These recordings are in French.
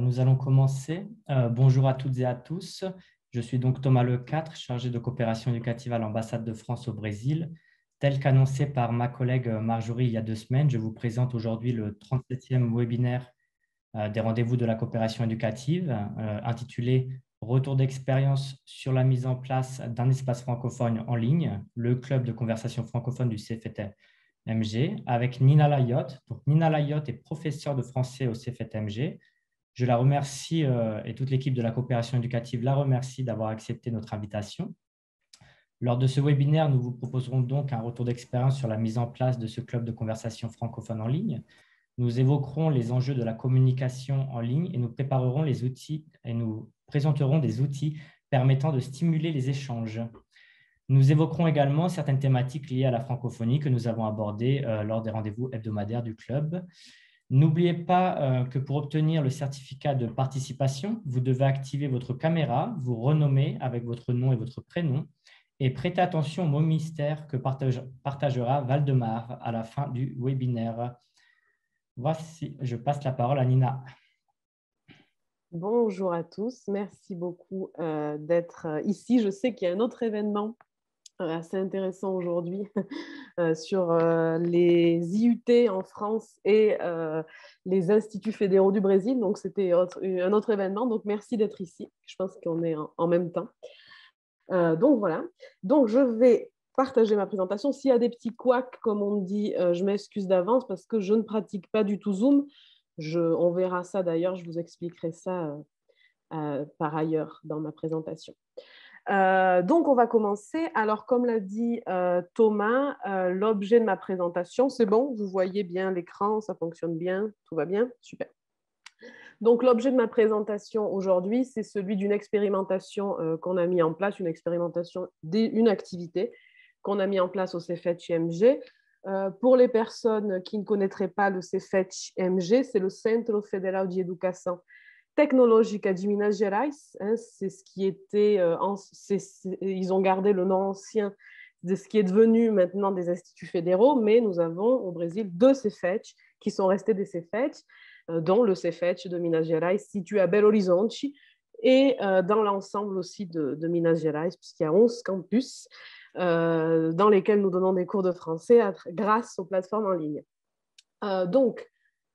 Nous allons commencer. Bonjour à toutes et à tous. Je suis donc Thomas Lecatre, chargé de coopération éducative à l'ambassade de France au Brésil. Tel qu'annoncé par ma collègue Marjorie il y a 2 semaines, je vous présente aujourd'hui le 37e webinaire des rendez-vous de la coopération éducative, intitulé Retour d'expérience sur la mise en place d'un espace francophone en ligne, le club de conversation francophone du CFET-MG, avec Nina Layotte. Donc, Nina Layotte est professeure de français au CFET-MG. Je la remercie et toute l'équipe de la coopération éducative la remercie d'avoir accepté notre invitation. Lors de ce webinaire, nous vous proposerons donc un retour d'expérience sur la mise en place de ce club de conversation francophone en ligne. Nous évoquerons les enjeux de la communication en ligne et nous préparerons les outils et nous présenterons des outils permettant de stimuler les échanges. Nous évoquerons également certaines thématiques liées à la francophonie que nous avons abordées lors des rendez-vous hebdomadaires du club. N'oubliez pas que pour obtenir le certificat de participation, vous devez activer votre caméra, vous renommer avec votre nom et votre prénom et prêter attention au mot mystère que partagera Valdemar à la fin du webinaire. Voici, je passe la parole à Nina. Bonjour à tous, merci beaucoup d'être ici. Je sais qu'il y a un autre événement assez intéressant aujourd'hui sur les IUT en France et les instituts fédéraux du Brésil. Donc, c'était un autre événement. Donc, merci d'être ici. Je pense qu'on est en même temps. Donc, voilà. Donc, je vais partager ma présentation. S'il y a des petits couacs, comme on dit, je m'excuse d'avance parce que je ne pratique pas du tout Zoom. On verra ça d'ailleurs, je vous expliquerai ça par ailleurs dans ma présentation. Donc, on va commencer. Alors, comme l'a dit Thomas, l'objet de ma présentation, c'est bon, vous voyez bien l'écran, ça fonctionne bien, tout va bien, super. Donc, l'objet de ma présentation aujourd'hui, c'est celui d'une expérimentation qu'on a mis en place, une activité qu'on a mis en place au CFET-MG. Pour les personnes qui ne connaîtraient pas le CFET-MG, c'est le Centro Federal de Educação Tecnológica de Minas Gerais, c'est ce qui était, ils ont gardé le nom ancien de ce qui est devenu maintenant des instituts fédéraux, mais nous avons au Brésil 2 CFET qui sont restés des CFET, dont le CFET de Minas Gerais situé à Belo Horizonte et dans l'ensemble aussi de Minas Gerais, puisqu'il y a 11 campus dans lesquels nous donnons des cours de français grâce aux plateformes en ligne. Donc,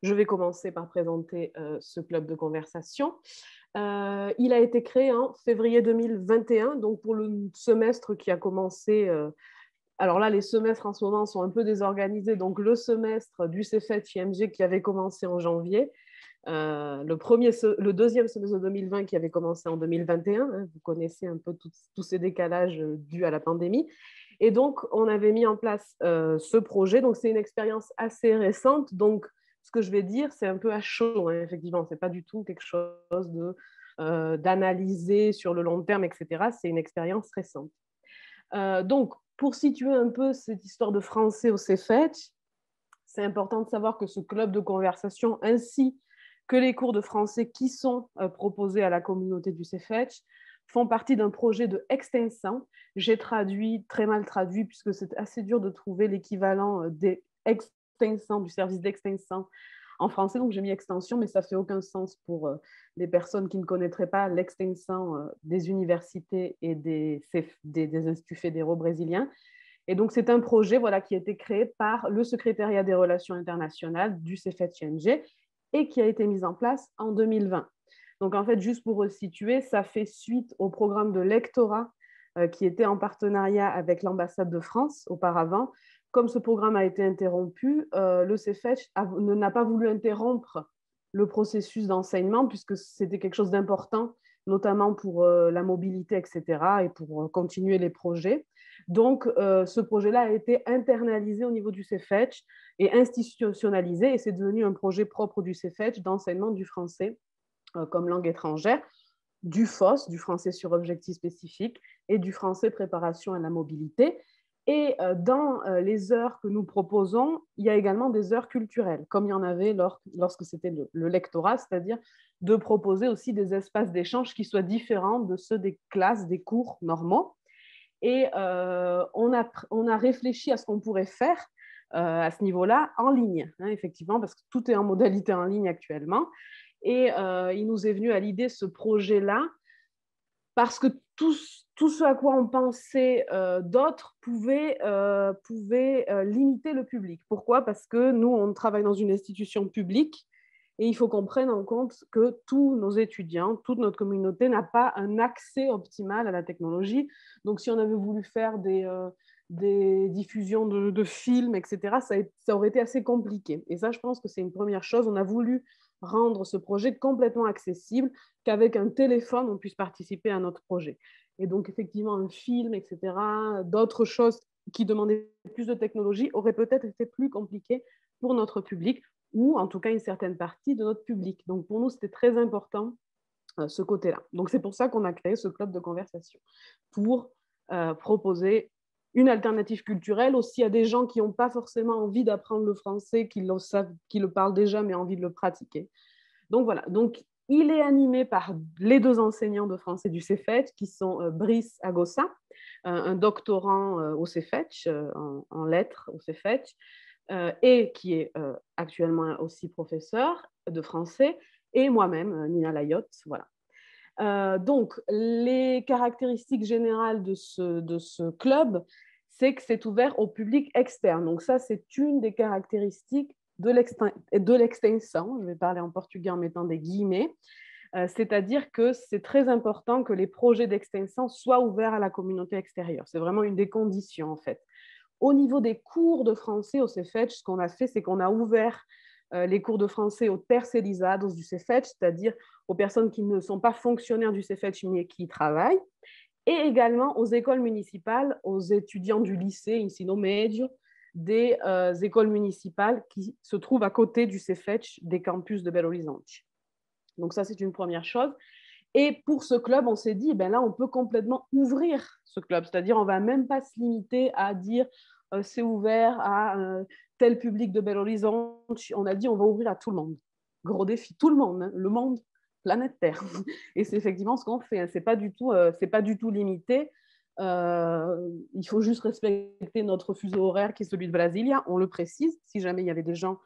je vais commencer par présenter ce club de conversation. Il a été créé en février 2021, donc pour le semestre qui a commencé. Alors là, les semestres en ce moment sont un peu désorganisés. Donc, le semestre du CFET-IMG qui avait commencé en janvier, le deuxième semestre de 2020 qui avait commencé en 2021. Vous connaissez un peu tous ces décalages dus à la pandémie. Et donc, on avait mis en place ce projet. Donc, c'est une expérience assez récente. Donc, ce que je vais dire, c'est un peu à chaud, effectivement. Ce n'est pas du tout quelque chose d'analyser sur le long terme, etc. C'est une expérience récente. Donc, pour situer un peu cette histoire de français au CFET, c'est important de savoir que ce club de conversation, ainsi que les cours de français qui sont proposés à la communauté du CFET, font partie d'un projet de extension. J'ai traduit, très mal traduit, puisque c'est assez dur de trouver l'équivalent d'extension, du service d'extension en français, donc j'ai mis extension, mais ça ne fait aucun sens pour les personnes qui ne connaîtraient pas l'extension des universités et des instituts fédéraux brésiliens. Et donc, c'est un projet qui a été créé par le secrétariat des relations internationales du CFET-IMG et qui a été mis en place en 2020. Donc, en fait, juste pour resituer, ça fait suite au programme de lectorat qui était en partenariat avec l'ambassade de France auparavant. Comme ce programme a été interrompu, le CFET n'a pas voulu interrompre le processus d'enseignement puisque c'était quelque chose d'important, notamment pour la mobilité, etc., et pour continuer les projets. Donc, ce projet-là a été internalisé au niveau du CFET et institutionnalisé, et c'est devenu un projet propre du CFET d'enseignement du français comme langue étrangère, du FOS, du français sur objectif spécifique, et du français préparation à la mobilité. Et dans les heures que nous proposons, il y a également des heures culturelles, comme il y en avait lorsque c'était le lectorat, c'est-à-dire de proposer aussi des espaces d'échange qui soient différents de ceux des classes, des cours normaux. Et on a réfléchi à ce qu'on pourrait faire à ce niveau-là en ligne, effectivement, parce que tout est en modalité en ligne actuellement. Et il nous est venu à l'idée ce projet-là parce que tout ce à quoi on pensait d'autres pouvait limiter le public. Pourquoi? Parce que nous, on travaille dans une institution publique et il faut qu'on prenne en compte que tous nos étudiants, toute notre communauté n'a pas un accès optimal à la technologie. Donc, si on avait voulu faire des diffusions de films, etc., ça aurait été assez compliqué. Et ça, je pense que c'est une première chose. On a voulu rendre ce projet complètement accessible, qu'avec un téléphone, on puisse participer à notre projet. Et donc, effectivement, un film, etc., d'autres choses qui demandaient plus de technologie auraient peut-être été plus compliquées pour notre public, ou en tout cas une certaine partie de notre public. Donc, pour nous, c'était très important ce côté-là. Donc, c'est pour ça qu'on a créé ce club de conversation, pour proposer une alternative culturelle aussi à des gens qui n'ont pas forcément envie d'apprendre le français, qui le savent, qui le parlent déjà, mais envie de le pratiquer. Donc voilà, donc il est animé par les deux enseignants de français du CEFETCH, qui sont Brice Agossa, un doctorant au CEFETCH, en lettres au CEFETCH, et qui est actuellement aussi professeur de français, et moi-même, Nina Layotte. Voilà. Donc, les caractéristiques générales de ce club, c'est que c'est ouvert au public externe. Donc ça, c'est une des caractéristiques de l'extinction. Je vais parler en portugais en mettant des guillemets. C'est-à-dire que c'est très important que les projets d'extinction soient ouverts à la communauté extérieure. C'est vraiment une des conditions, en fait. Au niveau des cours de français au CEFETCH, ce qu'on a fait, c'est qu'on a ouvert les cours de français aux tercerizados du CEFETCH, c'est-à-dire aux personnes qui ne sont pas fonctionnaires du CEFETCH mais qui y travaillent, et également aux écoles municipales, aux étudiants du lycée Ensino Médio, des écoles municipales qui se trouvent à côté du CEFETCH des campus de Belo Horizonte. Donc ça, c'est une première chose. Et pour ce club, on s'est dit, ben là, on peut complètement ouvrir ce club. C'est-à-dire, on ne va même pas se limiter à dire c'est ouvert à tel public de Belo Horizonte. On a dit, on va ouvrir à tout le monde. Gros défi, tout le monde, hein, le monde, planète Terre. Et c'est effectivement ce qu'on fait. Hein. Ce n'est pas du tout limité. Il faut juste respecter notre fuseau horaire qui est celui de Brasilia. On le précise, si jamais il y avait des gens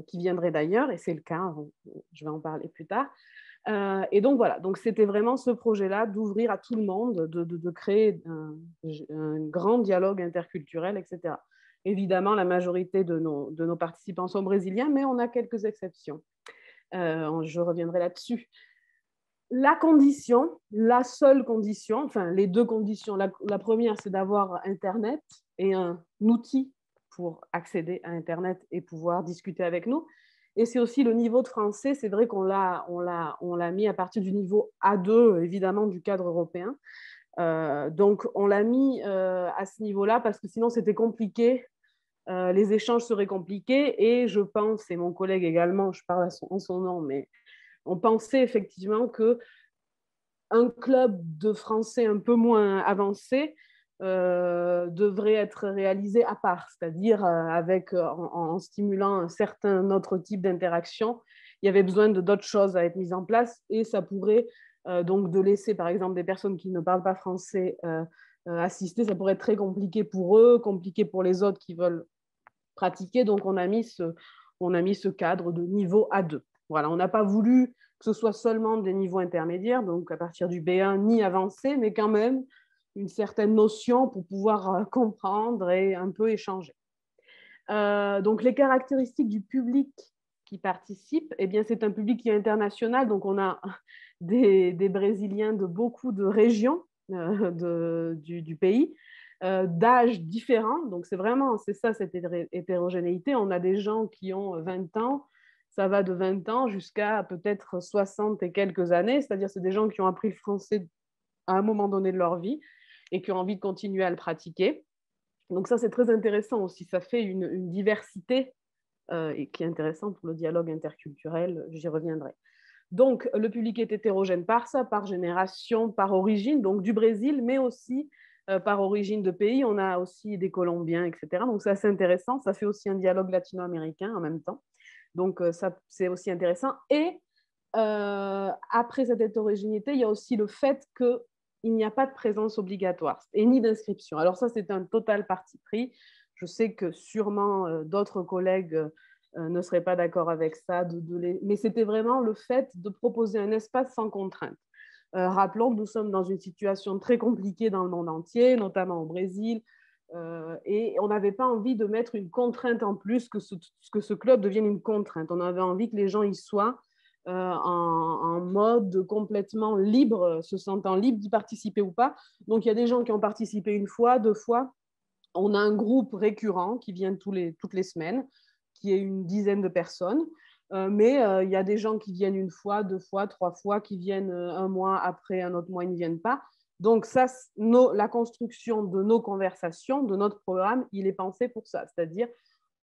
qui viendraient d'ailleurs, et c'est le cas, je vais en parler plus tard. Et donc voilà, donc c'était vraiment ce projet-là d'ouvrir à tout le monde, de créer un grand dialogue interculturel, etc. Évidemment, la majorité de nos participants sont brésiliens, mais on a quelques exceptions. Je reviendrai là-dessus. La condition, la seule condition, enfin les deux conditions, la première c'est d'avoir Internet et un outil pour accéder à Internet et pouvoir discuter avec nous. Et c'est aussi le niveau de français, c'est vrai qu'on l'a mis à partir du niveau A2, évidemment, du cadre européen. Donc, on l'a mis à ce niveau-là parce que sinon, c'était compliqué. Les échanges seraient compliqués. Et je pense, et mon collègue également, je parle en son nom, mais on pensait effectivement qu'un club de français un peu moins avancé devrait être réalisé à part, c'est-à-dire en stimulant un certain autre type d'interaction. Il y avait besoin de d'autres choses à être mises en place et ça pourrait donc de laisser par exemple des personnes qui ne parlent pas français assister, ça pourrait être très compliqué pour eux, compliqué pour les autres qui veulent pratiquer. Donc on a mis ce cadre de niveau A2. Voilà, on n'a pas voulu que ce soit seulement des niveaux intermédiaires, donc à partir du B1 ni avancé, mais quand même une certaine notion pour pouvoir comprendre et un peu échanger. Donc, les caractéristiques du public qui participe, eh bien, c'est un public qui est international. Donc, on a des Brésiliens de beaucoup de régions du pays, d'âges différents. Donc, c'est ça, cette hétérogénéité. On a des gens qui ont 20 ans, ça va de 20 ans jusqu'à peut-être 60 et quelques années. C'est-à-dire, c'est des gens qui ont appris le français à un moment donné de leur vie et qui ont envie de continuer à le pratiquer. Donc ça, c'est très intéressant aussi. Ça fait une diversité et qui est intéressant pour le dialogue interculturel. J'y reviendrai. Donc, le public est hétérogène par ça, par génération, par origine, donc du Brésil, mais aussi par origine de pays. On a aussi des Colombiens, etc. Donc, c'est assez intéressant. Ça fait aussi un dialogue latino-américain en même temps. Donc, ça, c'est aussi intéressant. Et après cette hétérogénéité, il y a aussi le fait qu'il n'y a pas de présence obligatoire et ni d'inscription. Alors ça, c'est un total parti pris. Je sais que sûrement d'autres collègues ne seraient pas d'accord avec ça. Mais c'était vraiment le fait de proposer un espace sans contrainte. Rappelons que nous sommes dans une situation très compliquée dans le monde entier, notamment au Brésil, et on n'avait pas envie de mettre une contrainte en plus, que ce club devienne une contrainte. On avait envie que les gens y soient en mode complètement libre, se sentant libre d'y participer ou pas. Donc, il y a des gens qui ont participé une fois, deux fois. On a un groupe récurrent qui vient toutes les semaines, qui est une dizaine de personnes. Mais il y a des gens qui viennent une fois, deux fois, trois fois, qui viennent un mois après, un autre mois, ils ne viennent pas. Donc, ça, la construction de nos conversations, de notre programme, il est pensé pour ça. C'est-à-dire,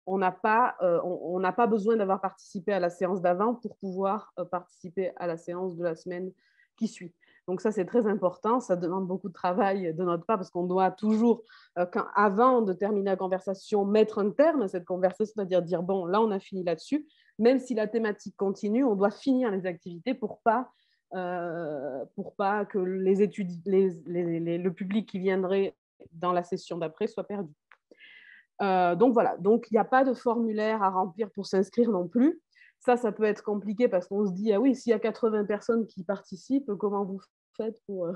on n'a pas besoin d'avoir participé à la séance d'avant pour pouvoir participer à la séance de la semaine qui suit. Donc ça, c'est très important. Ça demande beaucoup de travail de notre part parce qu'on doit toujours, avant de terminer la conversation, mettre un terme à cette conversation, c'est-à-dire dire, bon, là, on a fini là-dessus. Même si la thématique continue, on doit finir les activités pour pas que le public qui viendrait dans la session d'après soit perdu. Donc voilà, donc il n'y a pas de formulaire à remplir pour s'inscrire non plus. Ça peut être compliqué parce qu'on se dit, ah oui, s'il y a 80 personnes qui participent, comment vous faites pour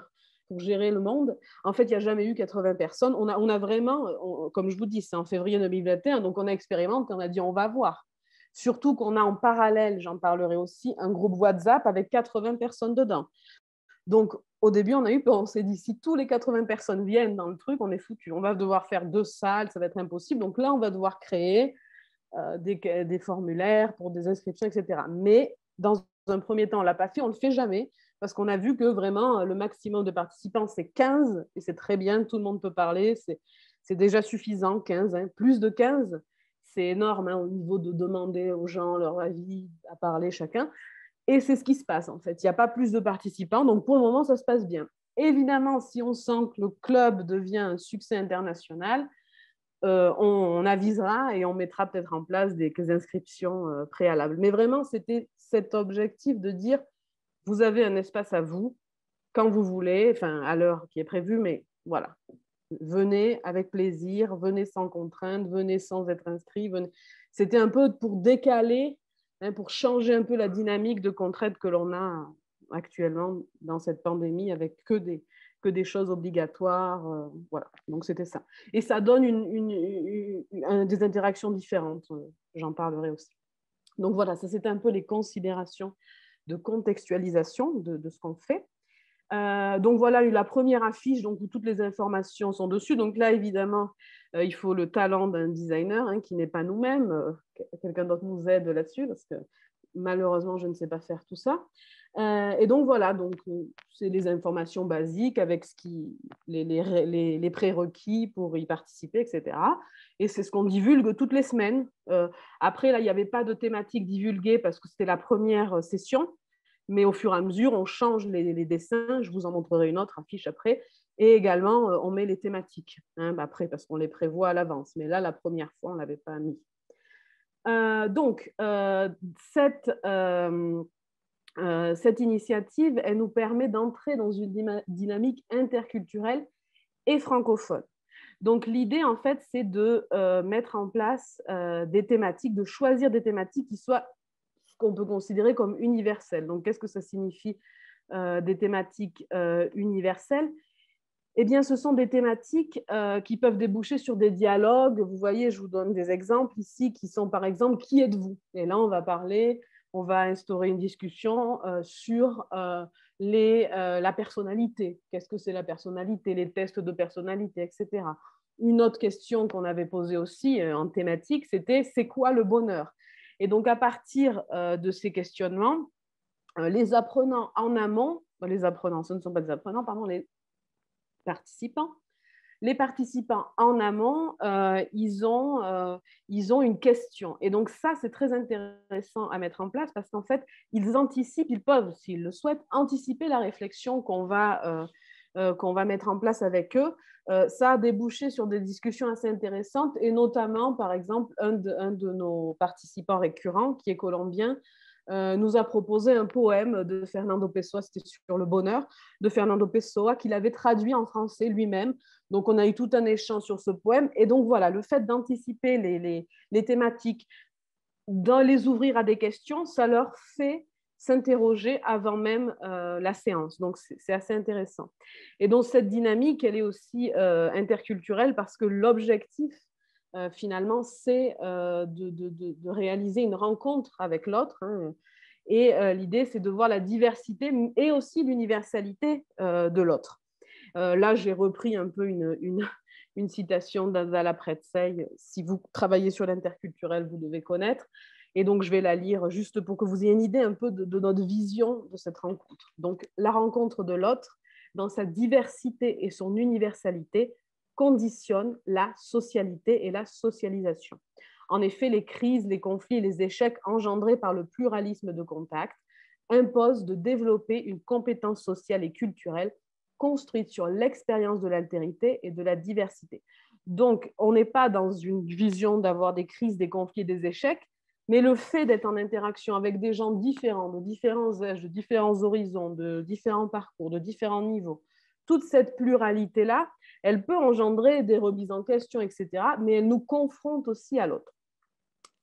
gérer le monde? En fait, il n'y a jamais eu 80 personnes. On a vraiment, comme je vous dis, c'est en février 2021, donc on a expérimenté, on a dit, on va voir. Surtout qu'on a en parallèle, j'en parlerai aussi, un groupe WhatsApp avec 80 personnes dedans. Donc, au début, on s'est dit, si tous les 80 personnes viennent dans le truc, on est foutu. On va devoir faire 2 salles, ça va être impossible. Donc là, on va devoir créer des formulaires pour des inscriptions, etc. Mais dans un premier temps, on ne l'a pas fait, on ne le fait jamais, parce qu'on a vu que vraiment, le maximum de participants, c'est 15, et c'est très bien, tout le monde peut parler, c'est déjà suffisant, 15. Hein. Plus de 15, c'est énorme au niveau de demander aux gens leur avis, à parler chacun. Et c'est ce qui se passe, en fait. Il n'y a pas plus de participants, donc pour le moment, ça se passe bien. Évidemment, si on sent que le club devient un succès international, on avisera et on mettra peut-être en place des inscriptions préalables. Mais vraiment, c'était cet objectif de dire, vous avez un espace à vous, quand vous voulez, enfin à l'heure qui est prévue, mais voilà. Venez avec plaisir, venez sans contrainte, venez sans être inscrit. C'était un peu pour décaler, pour changer un peu la dynamique de contrainte que l'on a actuellement dans cette pandémie avec que des choses obligatoires. Voilà, donc c'était ça. Et ça donne des interactions différentes, j'en parlerai aussi. Donc voilà, ça c'était un peu les considérations de contextualisation de ce qu'on fait. Donc voilà la première affiche donc, où toutes les informations sont dessus. Donc là, évidemment, il faut le talent d'un designer qui n'est pas nous-mêmes. Quelqu'un d'autre nous aide là-dessus parce que malheureusement, je ne sais pas faire tout ça. Et donc voilà, c'est les informations basiques avec les prérequis pour y participer, etc. Et c'est ce qu'on divulgue toutes les semaines. Après, là, il n'y avait pas de thématique divulguée parce que c'était la première session. Mais au fur et à mesure, on change les dessins. Je vous en montrerai une autre affiche après. Et également, on met les thématiques après parce qu'on les prévoit à l'avance. Mais là, la première fois, on ne l'avait pas mis. Cette initiative, elle nous permet d'entrer dans une dynamique interculturelle et francophone. Donc, l'idée, en fait, c'est de mettre en place des thématiques, de choisir des thématiques qui soient ce qu'on peut considérer comme universelles. Donc, qu'est-ce que ça signifie des thématiques universelles? Eh bien, ce sont des thématiques qui peuvent déboucher sur des dialogues. Vous voyez, je vous donne des exemples ici qui sont, par exemple, qui êtes-vous? Et là, on va instaurer une discussion sur la personnalité. Qu'est-ce que c'est la personnalité? Les tests de personnalité, etc. Une autre question qu'on avait posée aussi en thématique, c'était c'est quoi le bonheur? Et donc, à partir de ces questionnements, les apprenants en amont, ce ne sont pas des apprenants, pardon, les participants en amont, ils ont une question. Et donc ça, c'est très intéressant à mettre en place parce qu'en fait, ils anticipent, ils peuvent, s'ils le souhaitent, anticiper la réflexion qu'on va mettre en place avec eux. Ça a débouché sur des discussions assez intéressantes et notamment, par exemple, un de nos participants récurrents, qui est colombien, nous a proposé un poème de Fernando Pessoa, c'était sur le bonheur, de Fernando Pessoa, qu'il avait traduit en français lui-même. Donc, on a eu tout un échange sur ce poème. Et donc, voilà, le fait d'anticiper les thématiques, dans les ouvrir à des questions, ça leur fait s'interroger avant même la séance. Donc, c'est assez intéressant. Et donc, cette dynamique, elle est aussi interculturelle parce que l'objectif, finalement, c'est de réaliser une rencontre avec l'autre. Hein, et l'idée, c'est de voir la diversité et aussi l'universalité de l'autre. Là, j'ai repris un peu une citation d'Azala Pretsey. Si vous travaillez sur l'interculturel, vous devez connaître. Et donc, je vais la lire juste pour que vous ayez une idée un peu de notre vision de cette rencontre. Donc, la rencontre de l'autre, dans sa diversité et son universalité, conditionne la socialité et la socialisation. En effet, les crises, les conflits et les échecs engendrés par le pluralisme de contact imposent de développer une compétence sociale et culturelle construite sur l'expérience de l'altérité et de la diversité. Donc, on n'est pas dans une vision d'avoir des crises, des conflits, des échecs, mais le fait d'être en interaction avec des gens différents, de différents âges, de différents horizons, de différents parcours, de différents niveaux, toute cette pluralité-là, elle peut engendrer des remises en question, etc., mais elle nous confronte aussi à l'autre.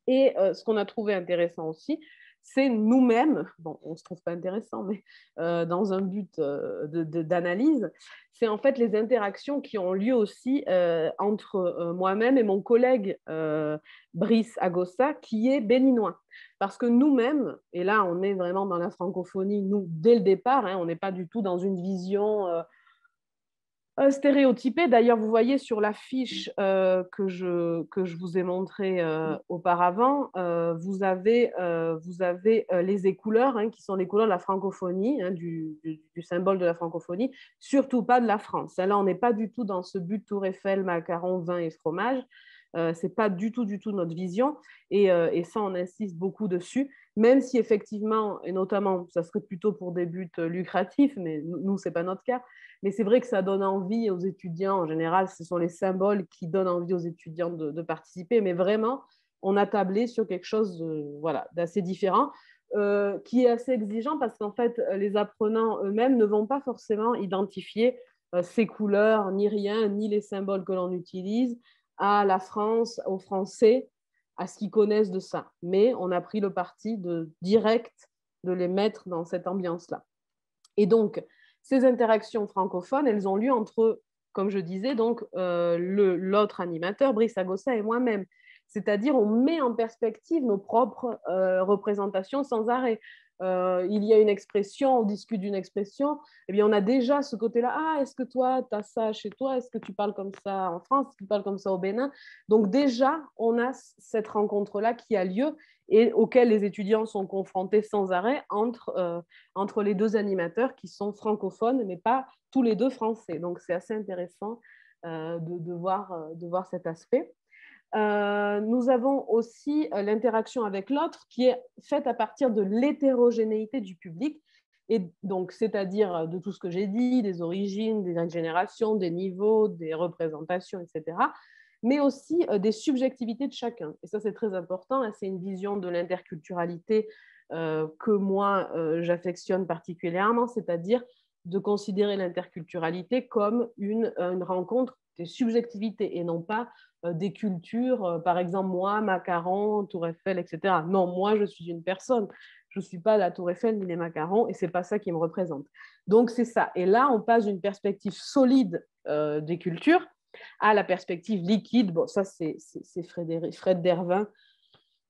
Et ce qu'on a trouvé intéressant aussi, c'est nous-mêmes, bon, on ne se trouve pas intéressant, mais dans un but d'analyse, c'est en fait les interactions qui ont lieu aussi entre moi-même et mon collègue Brice Agosta, qui est béninois. Parce que nous-mêmes, et là on est vraiment dans la francophonie, nous, dès le départ, hein, on n'est pas du tout dans une vision stéréotypé. D'ailleurs, vous voyez sur la fiche que je vous ai montrée auparavant, vous avez les écouleurs, hein, qui sont les couleurs de la francophonie, hein, du symbole de la francophonie, surtout pas de la France. Là, on n'est pas du tout dans ce but Tour Eiffel, macarons, vin et fromage. Ce n'est pas du tout notre vision. Et ça, on insiste beaucoup dessus, même si effectivement, et notamment, ça serait plutôt pour des buts lucratifs, mais nous, ce n'est pas notre cas. Mais c'est vrai que ça donne envie aux étudiants. En général, ce sont les symboles qui donnent envie aux étudiants de participer. Mais vraiment, on a tablé sur quelque chose voilà, d'assez différent, qui est assez exigeant parce qu'en fait, les apprenants eux-mêmes ne vont pas forcément identifier ces couleurs, ni rien, ni les symboles que l'on utilise à la France, aux Français, à ce qu'ils connaissent de ça. Mais on a pris le parti direct de les mettre dans cette ambiance-là. Et donc, ces interactions francophones, elles ont lieu entre, comme je disais, donc l'autre animateur, Brice Agosta, et moi-même. C'est-à-dire, on met en perspective nos propres représentations sans arrêt. Il y a une expression, on discute d'une expression, eh bien, on a déjà ce côté-là. Ah, est-ce que toi, tu as ça chez toi? Est-ce que tu parles comme ça en France? Est-ce que tu parles comme ça au Bénin? Donc, déjà, on a cette rencontre-là qui a lieu et auquel les étudiants sont confrontés sans arrêt entre les deux animateurs qui sont francophones, mais pas tous les deux français. Donc, c'est assez intéressant de voir cet aspect. Nous avons aussi l'interaction avec l'autre qui est faite à partir de l'hétérogénéité du public, et donc c'est-à-dire de tout ce que j'ai dit, des origines, des générations, des niveaux, des représentations, etc., mais aussi des subjectivités de chacun. Et ça, c'est très important, hein, c'est une vision de l'interculturalité que moi, j'affectionne particulièrement, c'est-à-dire de considérer l'interculturalité comme une rencontre des subjectivités et non pas des cultures, par exemple, moi, macarons, Tour Eiffel, etc. Non, moi, je suis une personne. Je ne suis pas la Tour Eiffel ni les macarons et ce n'est pas ça qui me représente. Donc, c'est ça. Et là, on passe d'une perspective solide des cultures à la perspective liquide. Bon, ça, c'est Fred Dervin,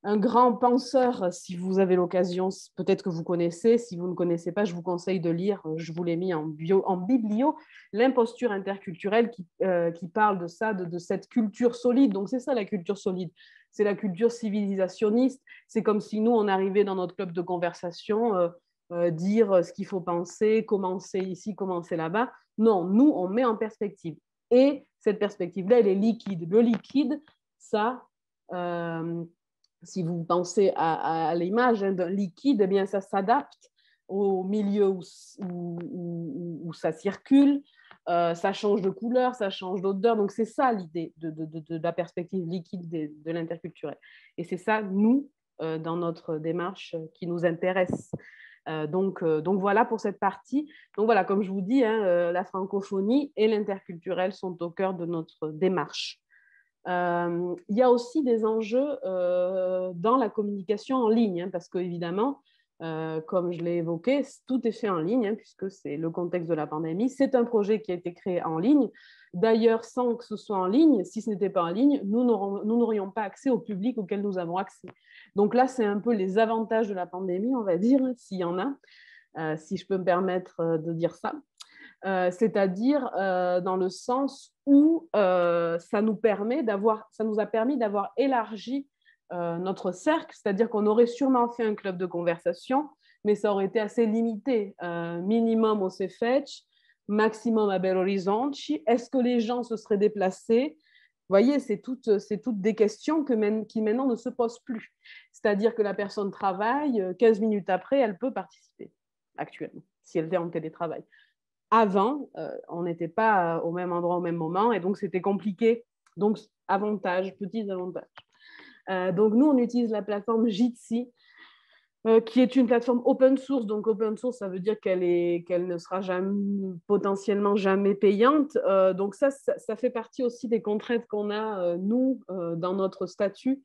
un grand penseur. Si vous avez l'occasion, peut-être que vous connaissez. Si vous ne connaissez pas, je vous conseille de lire, je vous l'ai mis en biblio, l'imposture interculturelle qui parle de ça, de cette culture solide. Donc, c'est ça la culture solide. C'est la culture civilisationniste. C'est comme si nous, on arrivait dans notre club de conversation, dire ce qu'il faut penser, commencer ici, commencer là-bas. Non, nous, on met en perspective. Et cette perspective-là, elle est liquide. Le liquide, ça... si vous pensez à l'image d'un liquide, eh bien, ça s'adapte au milieu où ça circule, ça change de couleur, ça change d'odeur. Donc, c'est ça l'idée de la perspective liquide de l'interculturel. Et c'est ça, nous, dans notre démarche, qui nous intéresse. Donc, voilà pour cette partie. Donc, voilà, comme je vous dis, hein, la francophonie et l'interculturel sont au cœur de notre démarche. Il y a aussi des enjeux dans la communication en ligne, hein, parce qu'évidemment, comme je l'ai évoqué, tout est fait en ligne, hein, puisque c'est le contexte de la pandémie. C'est un projet qui a été créé en ligne. D'ailleurs, sans que ce soit en ligne, si ce n'était pas en ligne, nous n'aurions pas accès au public auquel nous avons accès. Donc là, c'est un peu les avantages de la pandémie, on va dire, s'il y en a, si je peux me permettre de dire ça. C'est-à-dire dans le sens où ça nous a permis d'avoir élargi notre cercle, c'est-à-dire qu'on aurait sûrement fait un club de conversation, mais ça aurait été assez limité. Minimum au Cefetch, maximum à Belo Horizonte. Est-ce que les gens se seraient déplacés? Vous voyez, c'est toutes des questions qui maintenant ne se posent plus. C'est-à-dire que la personne travaille, 15 minutes après, elle peut participer, actuellement, si elle était en télétravail. Avant, on n'était pas au même endroit au même moment et donc c'était compliqué. Donc, petits avantages. Donc, nous, on utilise la plateforme Jitsi, qui est une plateforme open source. Donc, open source, ça veut dire qu'elle ne sera potentiellement jamais payante. Donc, ça fait partie aussi des contraintes qu'on a, nous, dans notre statut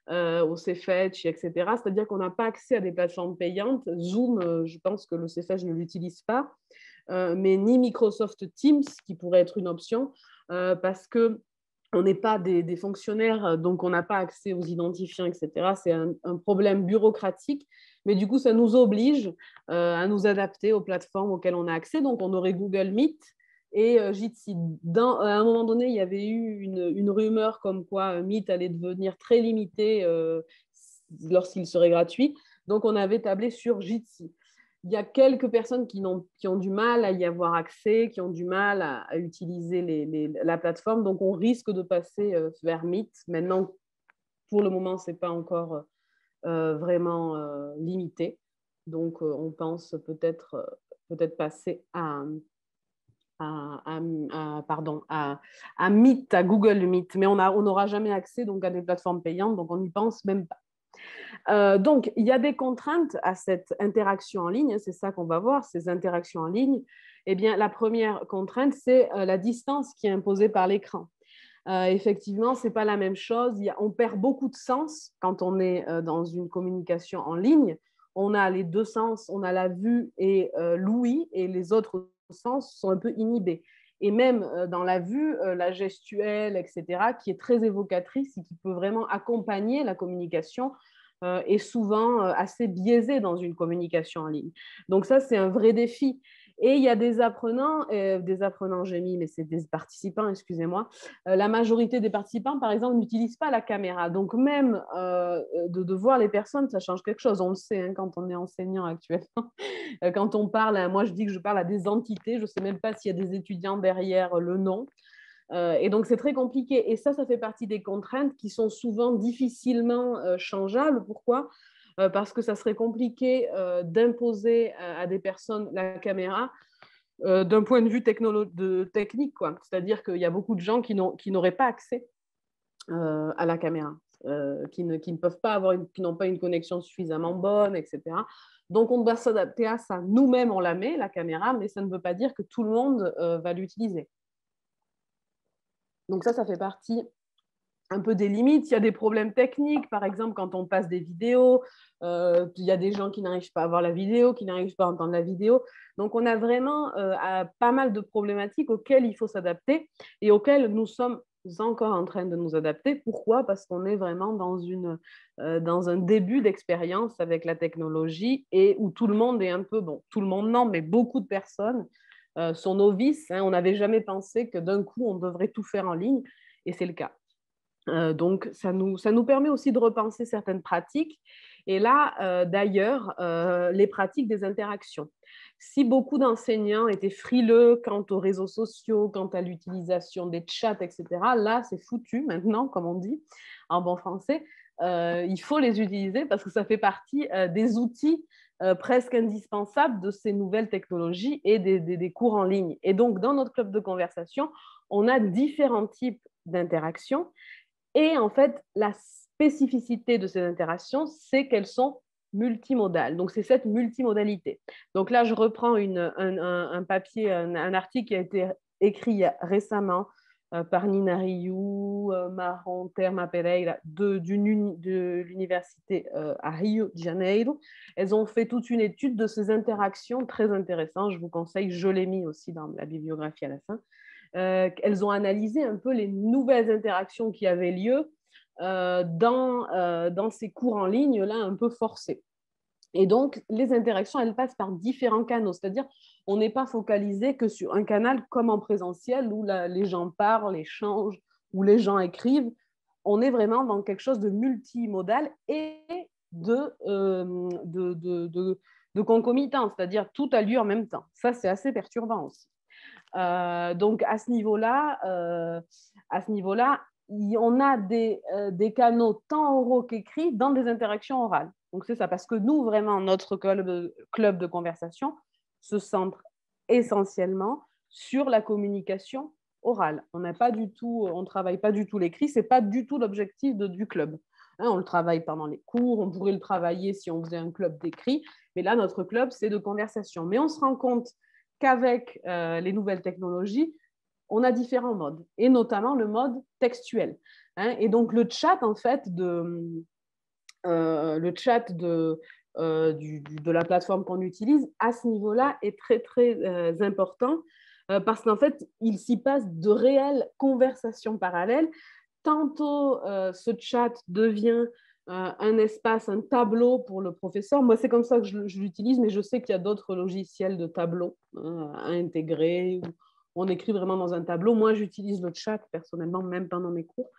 au Cefetch, etc. C'est-à-dire qu'on n'a pas accès à des plateformes payantes. Zoom, je pense que le Cefetch ne l'utilise pas. Mais ni Microsoft Teams, qui pourrait être une option, parce qu'on n'est pas des fonctionnaires, donc on n'a pas accès aux identifiants, etc. C'est un problème bureaucratique, mais du coup, ça nous oblige à nous adapter aux plateformes auxquelles on a accès. Donc, on aurait Google Meet et Jitsi. À un moment donné, il y avait eu une rumeur comme quoi Meet allait devenir très limité lorsqu'il serait gratuit. Donc, on avait tablé sur Jitsi. Il y a quelques personnes qui ont du mal à y avoir accès, qui ont du mal à utiliser la plateforme. Donc, on risque de passer vers Meet. Maintenant, pour le moment, ce n'est pas encore vraiment limité. Donc, on pense peut-être passer à Meet, à Google Meet. Mais on n'aura jamais accès donc, à des plateformes payantes, donc on n'y pense même pas. Donc, il y a des contraintes à cette interaction en ligne, c'est ça qu'on va voir, ces interactions en ligne. Eh bien, la première contrainte, c'est la distance qui est imposée par l'écran. Effectivement, ce n'est pas la même chose. On perd beaucoup de sens quand on est dans une communication en ligne. On a les deux sens, on a la vue et l'ouïe, et les autres sens sont un peu inhibés. Et même dans la vue, la gestuelle, etc., qui est très évocatrice et qui peut vraiment accompagner la communication, est souvent assez biaisé dans une communication en ligne. Donc ça, c'est un vrai défi. Et il y a des apprenants, j'ai mis, mais c'est des participants, excusez-moi. La majorité des participants, par exemple, n'utilisent pas la caméra. Donc même de voir les personnes, ça change quelque chose. On le sait hein, quand on est enseignant actuellement. Quand on parle, moi je dis que je parle à des entités, je ne sais même pas s'il y a des étudiants derrière le nom. Et donc, c'est très compliqué. Et ça fait partie des contraintes qui sont souvent difficilement changeables. Pourquoi ? Parce que ça serait compliqué d'imposer à des personnes la caméra d'un point de vue technique. C'est-à-dire qu'il y a beaucoup de gens qui n'auraient pas accès à la caméra, qui ne peuvent pas qui n'ont pas une connexion suffisamment bonne, etc. Donc, on doit s'adapter à ça. Nous-mêmes, on la met, la caméra, mais ça ne veut pas dire que tout le monde va l'utiliser. Donc ça fait partie un peu des limites. Il y a des problèmes techniques, par exemple, quand on passe des vidéos, il y a des gens qui n'arrivent pas à voir la vidéo, qui n'arrivent pas à entendre la vidéo. Donc, on a vraiment pas mal de problématiques auxquelles il faut s'adapter et auxquelles nous sommes encore en train de nous adapter. Pourquoi ? Parce qu'on est vraiment dans un début d'expérience avec la technologie et où tout le monde est un peu, bon, tout le monde non, mais beaucoup de personnes sont novices. Hein. On n'avait jamais pensé que d'un coup, on devrait tout faire en ligne et c'est le cas. Donc, ça nous permet aussi de repenser certaines pratiques. Et là, d'ailleurs, les pratiques des interactions. Si beaucoup d'enseignants étaient frileux quant aux réseaux sociaux, quant à l'utilisation des chats, etc., là, c'est foutu maintenant, comme on dit en bon français. Il faut les utiliser parce que ça fait partie des outils presque indispensables de ces nouvelles technologies et des cours en ligne. Et donc, dans notre club de conversation, on a différents types d'interactions. Et en fait, la spécificité de ces interactions, c'est qu'elles sont multimodales. Donc, c'est cette multimodalité. Donc là, je reprends un papier, un article qui a été écrit récemment par Nina Ryu, Maron Terma Pereira de l'université à Rio de Janeiro. Elles ont fait toute une étude de ces interactions très intéressantes. Je vous conseille, je l'ai mis aussi dans la bibliographie à la fin. Elles ont analysé un peu les nouvelles interactions qui avaient lieu dans ces cours en ligne là un peu forcés. Et donc, les interactions, elles passent par différents canaux, c'est-à-dire on n'est pas focalisé que sur un canal comme en présentiel où les gens parlent, échangent, où les gens écrivent. On est vraiment dans quelque chose de multimodal et de concomitant, c'est-à-dire tout a lieu en même temps. Ça, c'est assez perturbant aussi. Donc, à ce niveau-là, on a des canaux tant oraux qu'écrits dans des interactions orales. Donc, c'est ça, parce que nous, vraiment, notre club de conversation se centre essentiellement sur la communication orale. On ne travaille pas du tout l'écrit, ce n'est pas du tout l'objectif du club. On le travaille pendant les cours, on pourrait le travailler si on faisait un club d'écrit, mais là, notre club, c'est de conversation. Mais on se rend compte qu'avec les nouvelles technologies, on a différents modes, et notamment le mode textuel. Et donc, le chat, en fait, de la plateforme qu'on utilise, à ce niveau-là, est très, très important parce qu'en fait, il s'y passe de réelles conversations parallèles. Tantôt, ce chat devient un espace, un tableau pour le professeur. Moi, c'est comme ça que je l'utilise, mais je sais qu'il y a d'autres logiciels de tableau à intégrer. On écrit vraiment dans un tableau. Moi, j'utilise le chat personnellement, même pendant mes cours.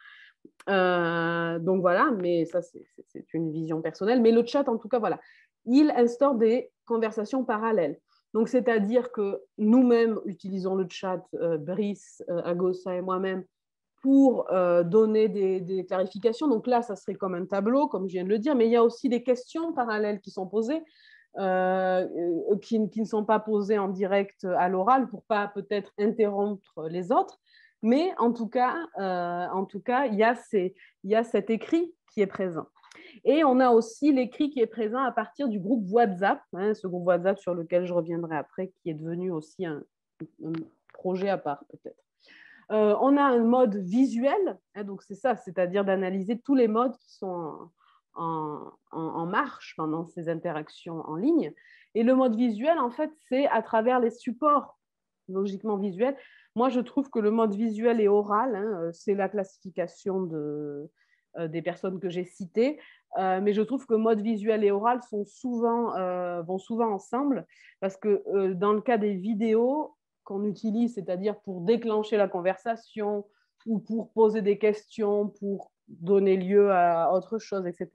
Donc voilà, mais ça, c'est une vision personnelle. Mais le chat, en tout cas, voilà, il instaure des conversations parallèles. Donc, c'est-à-dire que nous-mêmes utilisons le chat, Brice, Agosa et moi-même, pour donner des clarifications. Donc là, ça serait comme un tableau, comme je viens de le dire, mais il y a aussi des questions parallèles qui sont posées, qui ne sont pas posées en direct à l'oral pour pas peut-être interrompre les autres. Mais en tout cas, il y a cet écrit qui est présent. Et on a aussi l'écrit qui est présent à partir du groupe WhatsApp, ce groupe WhatsApp sur lequel je reviendrai après, qui est devenu aussi un projet à part peut-être. On a un mode visuel, donc c'est ça, c'est-à-dire d'analyser tous les modes qui sont en marche pendant ces interactions en ligne. Et le mode visuel, en fait, c'est à travers les supports logiquement visuels. Moi, je trouve que le mode visuel et oral, c'est la classification des personnes que j'ai citées, mais je trouve que mode visuel et oral vont souvent ensemble, parce que dans le cas des vidéos qu'on utilise, c'est-à-dire pour déclencher la conversation ou pour poser des questions, pour donner lieu à autre chose, etc.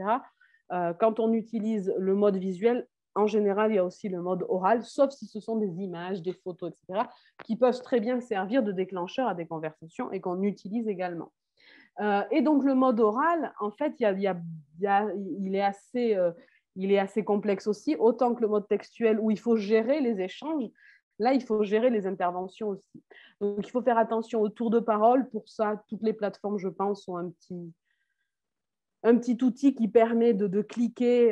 Quand on utilise le mode visuel, en général, il y a aussi le mode oral, sauf si ce sont des images, des photos, etc., qui peuvent très bien servir de déclencheur à des conversations et qu'on utilise également. Et donc, le mode oral, en fait, il est assez complexe aussi, autant que le mode textuel où il faut gérer les échanges. Là, il faut gérer les interventions aussi. Donc, il faut faire attention au tour de parole. Pour ça, toutes les plateformes, je pense, ont un petit outil qui permet de cliquer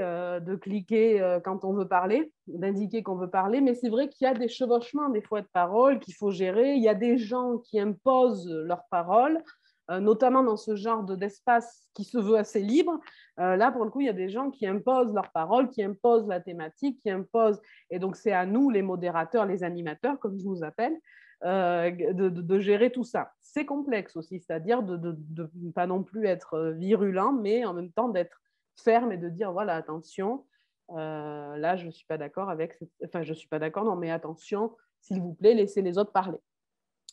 quand on veut parler, d'indiquer qu'on veut parler. Mais c'est vrai qu'il y a des chevauchements des fois de paroles qu'il faut gérer. Il y a des gens qui imposent leurs paroles, notamment dans ce genre d'espace qui se veut assez libre. Là, pour le coup, il y a des gens qui imposent leurs paroles, qui imposent la thématique, qui imposent... Et donc, c'est à nous, les modérateurs, les animateurs, comme je vous appelle, de gérer tout ça. C'est complexe aussi, c'est-à-dire de ne pas non plus être virulent, mais en même temps d'être ferme et de dire, voilà, attention, là, je ne suis pas d'accord avec... Enfin, je ne suis pas d'accord, non, mais attention, s'il vous plaît, laissez les autres parler.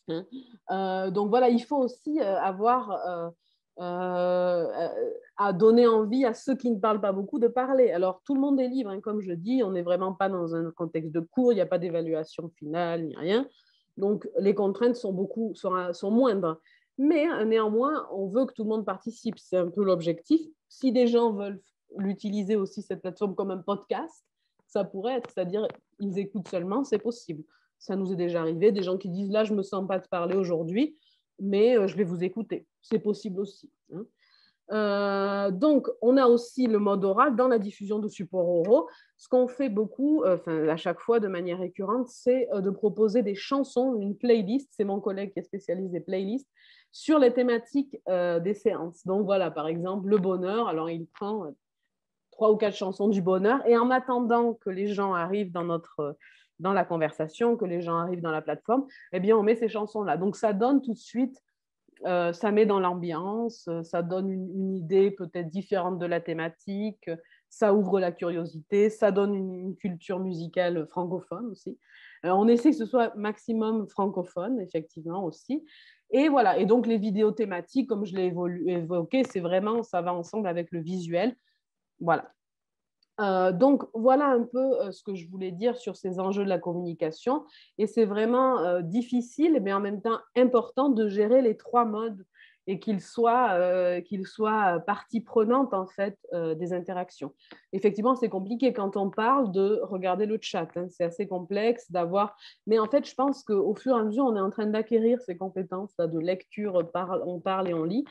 Donc voilà, il faut aussi avoir à donner envie à ceux qui ne parlent pas beaucoup de parler. Alors tout le monde est libre, comme je dis, on n'est vraiment pas dans un contexte de cours, il n'y a pas d'évaluation finale ni rien. Donc les contraintes sont moindres. Mais néanmoins, on veut que tout le monde participe, c'est un peu l'objectif. Si des gens veulent l'utiliser aussi, cette plateforme, comme un podcast, ça pourrait être, c'est-à-dire ils écoutent seulement, c'est possible. Ça nous est déjà arrivé, des gens qui disent là, je ne me sens pas de parler aujourd'hui, mais je vais vous écouter. C'est possible aussi. Donc, on a aussi le mode oral dans la diffusion de supports oraux. Ce qu'on fait beaucoup, à chaque fois de manière récurrente, c'est de proposer des chansons, une playlist. C'est mon collègue qui est spécialiste des playlists sur les thématiques des séances. Donc voilà, par exemple, le bonheur. Alors, il prend 3 ou 4 chansons du bonheur. Et en attendant que les gens arrivent dans la conversation, que les gens arrivent dans la plateforme, eh bien, on met ces chansons-là. Donc, ça donne tout de suite ça met dans l'ambiance, ça donne une idée peut-être différente de la thématique, ça ouvre la curiosité, ça donne une culture musicale francophone aussi. On essaie que ce soit maximum francophone, effectivement aussi. Et voilà, et donc les vidéos thématiques, comme je l'ai évoqué, c'est vraiment, ça va ensemble avec le visuel. Voilà. Donc, voilà un peu ce que je voulais dire sur ces enjeux de la communication. Et c'est vraiment difficile, mais en même temps important de gérer les 3 modes et qu'ils soient partie prenante en fait des interactions. Effectivement, c'est compliqué quand on parle de regarder le chat. Hein, c'est assez complexe d'avoir. Mais en fait, je pense qu'au fur et à mesure, on est en train d'acquérir ces compétences là, de lecture, on parle et on lit.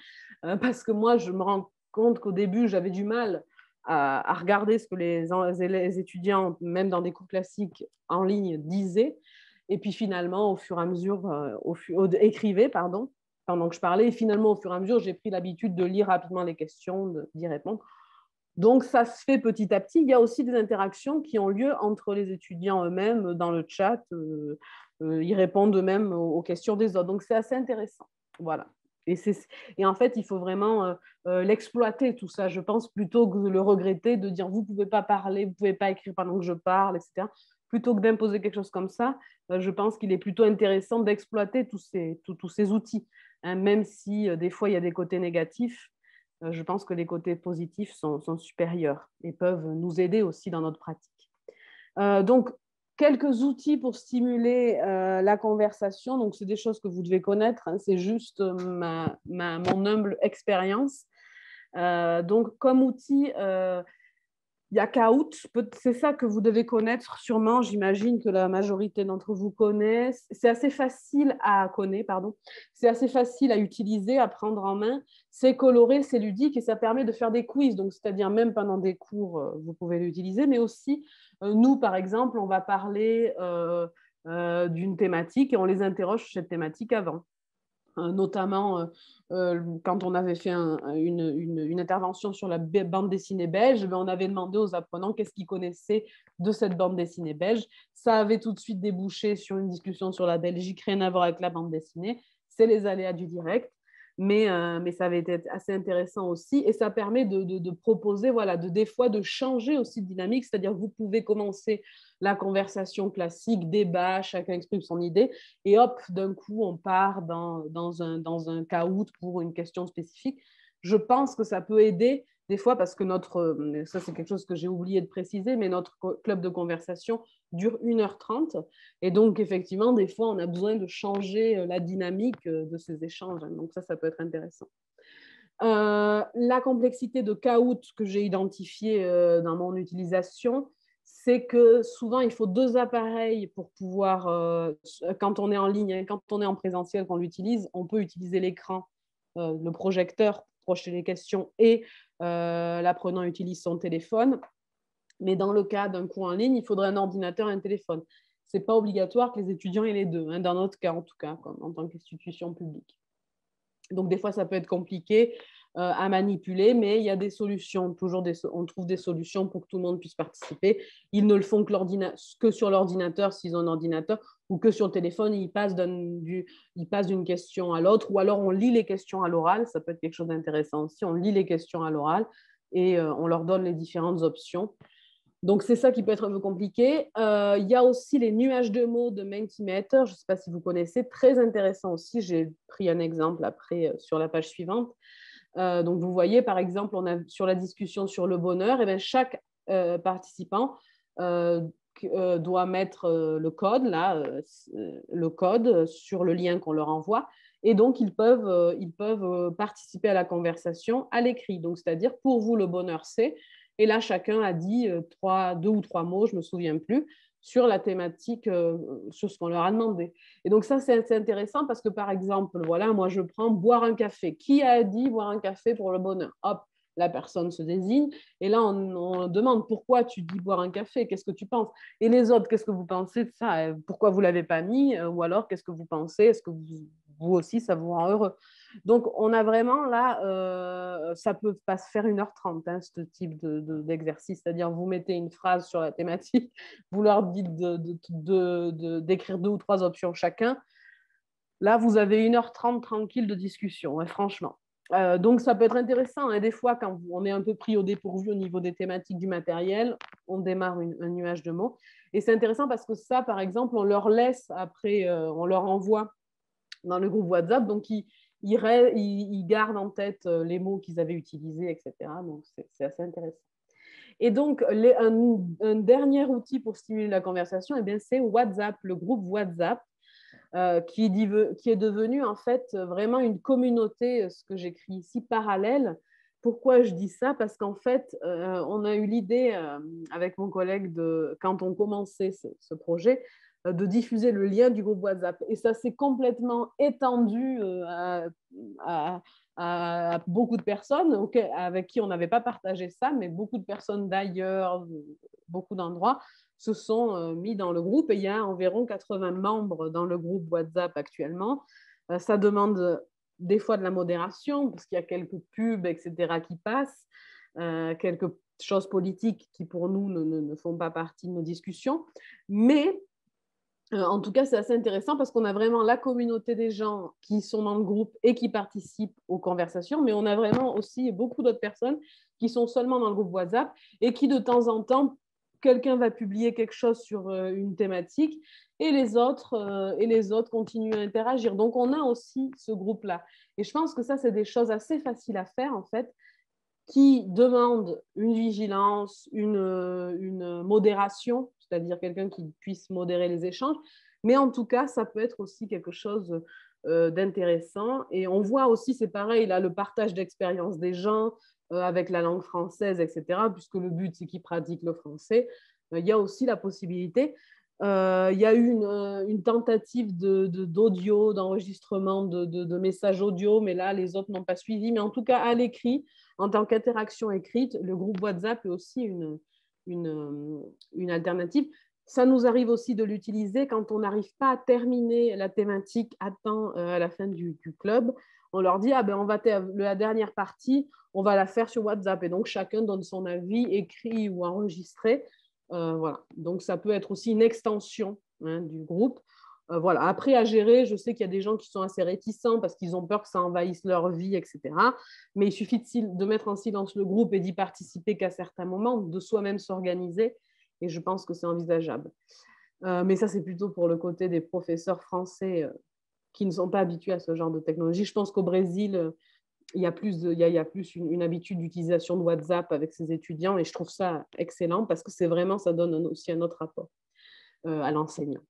Parce que moi, je me rends compte qu'au début, j'avais du mal à regarder ce que les étudiants, même dans des cours classiques en ligne, disaient. Et puis finalement, au fur et à mesure, écrivaient, pardon, pendant que je parlais. Et finalement, au fur et à mesure, j'ai pris l'habitude de lire rapidement les questions, d'y répondre. Donc, ça se fait petit à petit. Il y a aussi des interactions qui ont lieu entre les étudiants eux-mêmes dans le chat. Ils répondent eux-mêmes aux questions des autres. Donc, c'est assez intéressant. Voilà. Et en fait, il faut vraiment l'exploiter, tout ça. Je pense plutôt que de le regretter, de dire vous ne pouvez pas parler, vous ne pouvez pas écrire pendant que je parle, etc. Plutôt que d'imposer quelque chose comme ça, je pense qu'il est plutôt intéressant d'exploiter tous ces outils. Hein, même si des fois, il y a des côtés négatifs, je pense que les côtés positifs sont supérieurs et peuvent nous aider aussi dans notre pratique. Donc, quelques outils pour stimuler la conversation. Donc, c'est des choses que vous devez connaître. Hein, c'est juste mon humble expérience. Donc, comme outil, il y a Kahoot. C'est ça que vous devez connaître sûrement. J'imagine que la majorité d'entre vous connaissent. C'est assez facile à connaître, pardon. C'est assez facile à utiliser, à prendre en main. C'est coloré, c'est ludique et ça permet de faire des quiz. Donc, c'est-à-dire même pendant des cours, vous pouvez l'utiliser, mais aussi nous, par exemple, on va parler d'une thématique et on les interroge sur cette thématique avant. Notamment quand on avait fait une intervention sur la bande dessinée belge, on avait demandé aux apprenants qu'est-ce qu'ils connaissaient de cette bande dessinée belge. Ça avait tout de suite débouché sur une discussion sur la Belgique, rien à voir avec la bande dessinée. C'est les aléas du direct. Mais ça avait été assez intéressant aussi. Et ça permet de proposer, voilà, des fois de changer aussi de dynamique. C'est-à-dire que vous pouvez commencer la conversation classique, débat, chacun exprime son idée. Et hop, d'un coup, on part dans un Kahoot pour une question spécifique. Je pense que ça peut aider des fois parce que ça c'est quelque chose que j'ai oublié de préciser, mais notre club de conversation dure 1h30. Et donc, effectivement, des fois, on a besoin de changer la dynamique de ces échanges. Donc, ça peut être intéressant. La complexité de Kahoot que j'ai identifiée dans mon utilisation, c'est que souvent, il faut 2 appareils pour pouvoir, quand on est en ligne, hein, quand on est en présentiel, qu'on l'utilise, on peut utiliser l'écran, le projecteur pour projeter les questions et l'apprenant utilise son téléphone. Mais dans le cas d'un cours en ligne, il faudrait un ordinateur et un téléphone. Ce n'est pas obligatoire que les étudiants aient les deux, hein, dans notre cas en tout cas, en tant qu'institution publique. Donc, des fois, ça peut être compliqué à manipuler, mais il y a des solutions. On trouve des solutions pour que tout le monde puisse participer. Ils ne le font que sur l'ordinateur, s'ils ont un ordinateur, ou que sur le téléphone, ils passent d'une question à l'autre, ou alors on lit les questions à l'oral. Ça peut être quelque chose d'intéressant aussi. On lit les questions à l'oral et on leur donne les différentes options. Donc, c'est ça qui peut être un peu compliqué. Il y a aussi les nuages de mots de Mentimeter. Je ne sais pas si vous connaissez. Très intéressant aussi. J'ai pris un exemple après sur la page suivante. Donc, vous voyez, par exemple, sur la discussion sur le bonheur, et bien, chaque participant doit mettre le code sur le lien qu'on leur envoie. Et donc, ils peuvent participer à la conversation à l'écrit. Donc, c'est-à-dire, pour vous, le bonheur, c'est… Et là, chacun a dit 2 ou 3 mots, je ne me souviens plus. sur la thématique, sur ce qu'on leur a demandé. Et donc ça, c'est intéressant parce que, par exemple, voilà, moi, je prends boire un café. Qui a dit boire un café pour le bonheur? Hop, la personne se désigne. Et là, on demande pourquoi tu dis boire un café, qu'est-ce que tu penses? Et les autres, qu'est-ce que vous pensez de ça? Pourquoi vous ne l'avez pas mis? Ou alors, qu'est-ce que vous pensez? Est-ce que vous aussi, ça vous rend heureux? Donc, on a vraiment là, ça ne peut pas se faire 1h30, hein, ce type d'exercice. C'est-à-dire, vous mettez une phrase sur la thématique, vous leur dites d'écrire 2 ou 3 options chacun. Là, vous avez 1h30 tranquille de discussion, hein, franchement. Donc, ça peut être intéressant. Et des fois, quand on est un peu pris au dépourvu au niveau des thématiques du matériel, on démarre un nuage de mots. Et c'est intéressant parce que ça, par exemple, on leur laisse après, on leur envoie dans le groupe WhatsApp. Donc, ils gardent en tête les mots qu'ils avaient utilisés, etc. Donc, c'est assez intéressant. Et donc, un dernier outil pour stimuler la conversation, eh bien, c'est WhatsApp, le groupe WhatsApp. Qui est devenu en fait vraiment une communauté, ce que j'écris ici, parallèle. Pourquoi je dis ça? Parce qu'en fait, on a eu l'idée avec mon collègue, quand on commençait ce projet, de diffuser le lien du groupe WhatsApp. Et ça s'est complètement étendu à beaucoup de personnes avec qui on n'avait pas partagé ça, mais beaucoup de personnes d'ailleurs, beaucoup d'endroits, se sont mis dans le groupe et il y a environ 80 membres dans le groupe WhatsApp actuellement. Ça demande des fois de la modération parce qu'il y a quelques pubs, etc. qui passent, quelques choses politiques qui pour nous ne font pas partie de nos discussions. Mais en tout cas, c'est assez intéressant parce qu'on a vraiment la communauté des gens qui sont dans le groupe et qui participent aux conversations, mais on a vraiment aussi beaucoup d'autres personnes qui sont seulement dans le groupe WhatsApp et qui de temps en temps quelqu'un va publier quelque chose sur une thématique et les autres continuent à interagir. Donc, on a aussi ce groupe-là. Et je pense que ça, c'est des choses assez faciles à faire, en fait, qui demandent une vigilance, une modération, c'est-à-dire quelqu'un qui puisse modérer les échanges. Mais en tout cas, ça peut être aussi quelque chose d'intéressant. Et on voit aussi, c'est pareil, là, le partage d'expériences des gens, avec la langue française, etc., puisque le but, c'est qu'ils pratiquent le français. Il y a aussi la possibilité. Il y a eu une tentative d'audio, d'enregistrement de messages audio, mais là, les autres n'ont pas suivi. Mais en tout cas, à l'écrit, en tant qu'interaction écrite, le groupe WhatsApp est aussi une alternative. Ça nous arrive aussi de l'utiliser quand on n'arrive pas à terminer la thématique à temps à la fin du club. On leur dit, ah ben, la dernière partie, on va la faire sur WhatsApp. Et donc, chacun donne son avis, écrit ou enregistré. Voilà. Donc, ça peut être aussi une extension, hein, du groupe. Voilà. Après, à gérer, je sais qu'il y a des gens qui sont assez réticents parce qu'ils ont peur que ça envahisse leur vie, etc. Mais il suffit de mettre en silence le groupe et d'y participer qu'à certains moments, de soi-même s'organiser. Et je pense que c'est envisageable. Mais ça, c'est plutôt pour le côté des professeurs français qui ne sont pas habitués à ce genre de technologie. Je pense qu'au Brésil, il y a plus une habitude d'utilisation de WhatsApp avec ses étudiants et je trouve ça excellent parce que ça donne aussi un autre rapport à l'enseignant.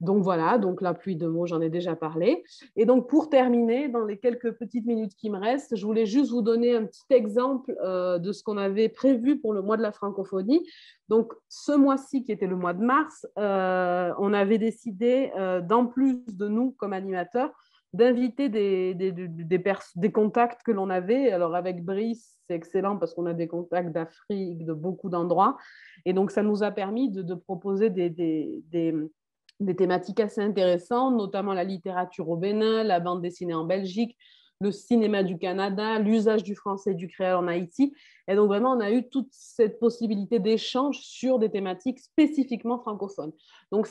Donc voilà, donc la pluie de mots, j'en ai déjà parlé. Et donc pour terminer, dans les quelques petites minutes qui me restent, je voulais juste vous donner un petit exemple de ce qu'on avait prévu pour le mois de la francophonie. Donc ce mois-ci, qui était le mois de mars, on avait décidé, d'en plus de nous comme animateurs, d'inviter des contacts que l'on avait. Alors avec Brice, c'est excellent parce qu'on a des contacts d'Afrique, de beaucoup d'endroits. Et donc, ça nous a permis de proposer des thématiques assez intéressantes, notamment la littérature au Bénin, la bande dessinée en Belgique, le cinéma du Canada, l'usage du français et du créole en Haïti. Et donc, vraiment, on a eu toute cette possibilité d'échange sur des thématiques spécifiquement francophones. Donc,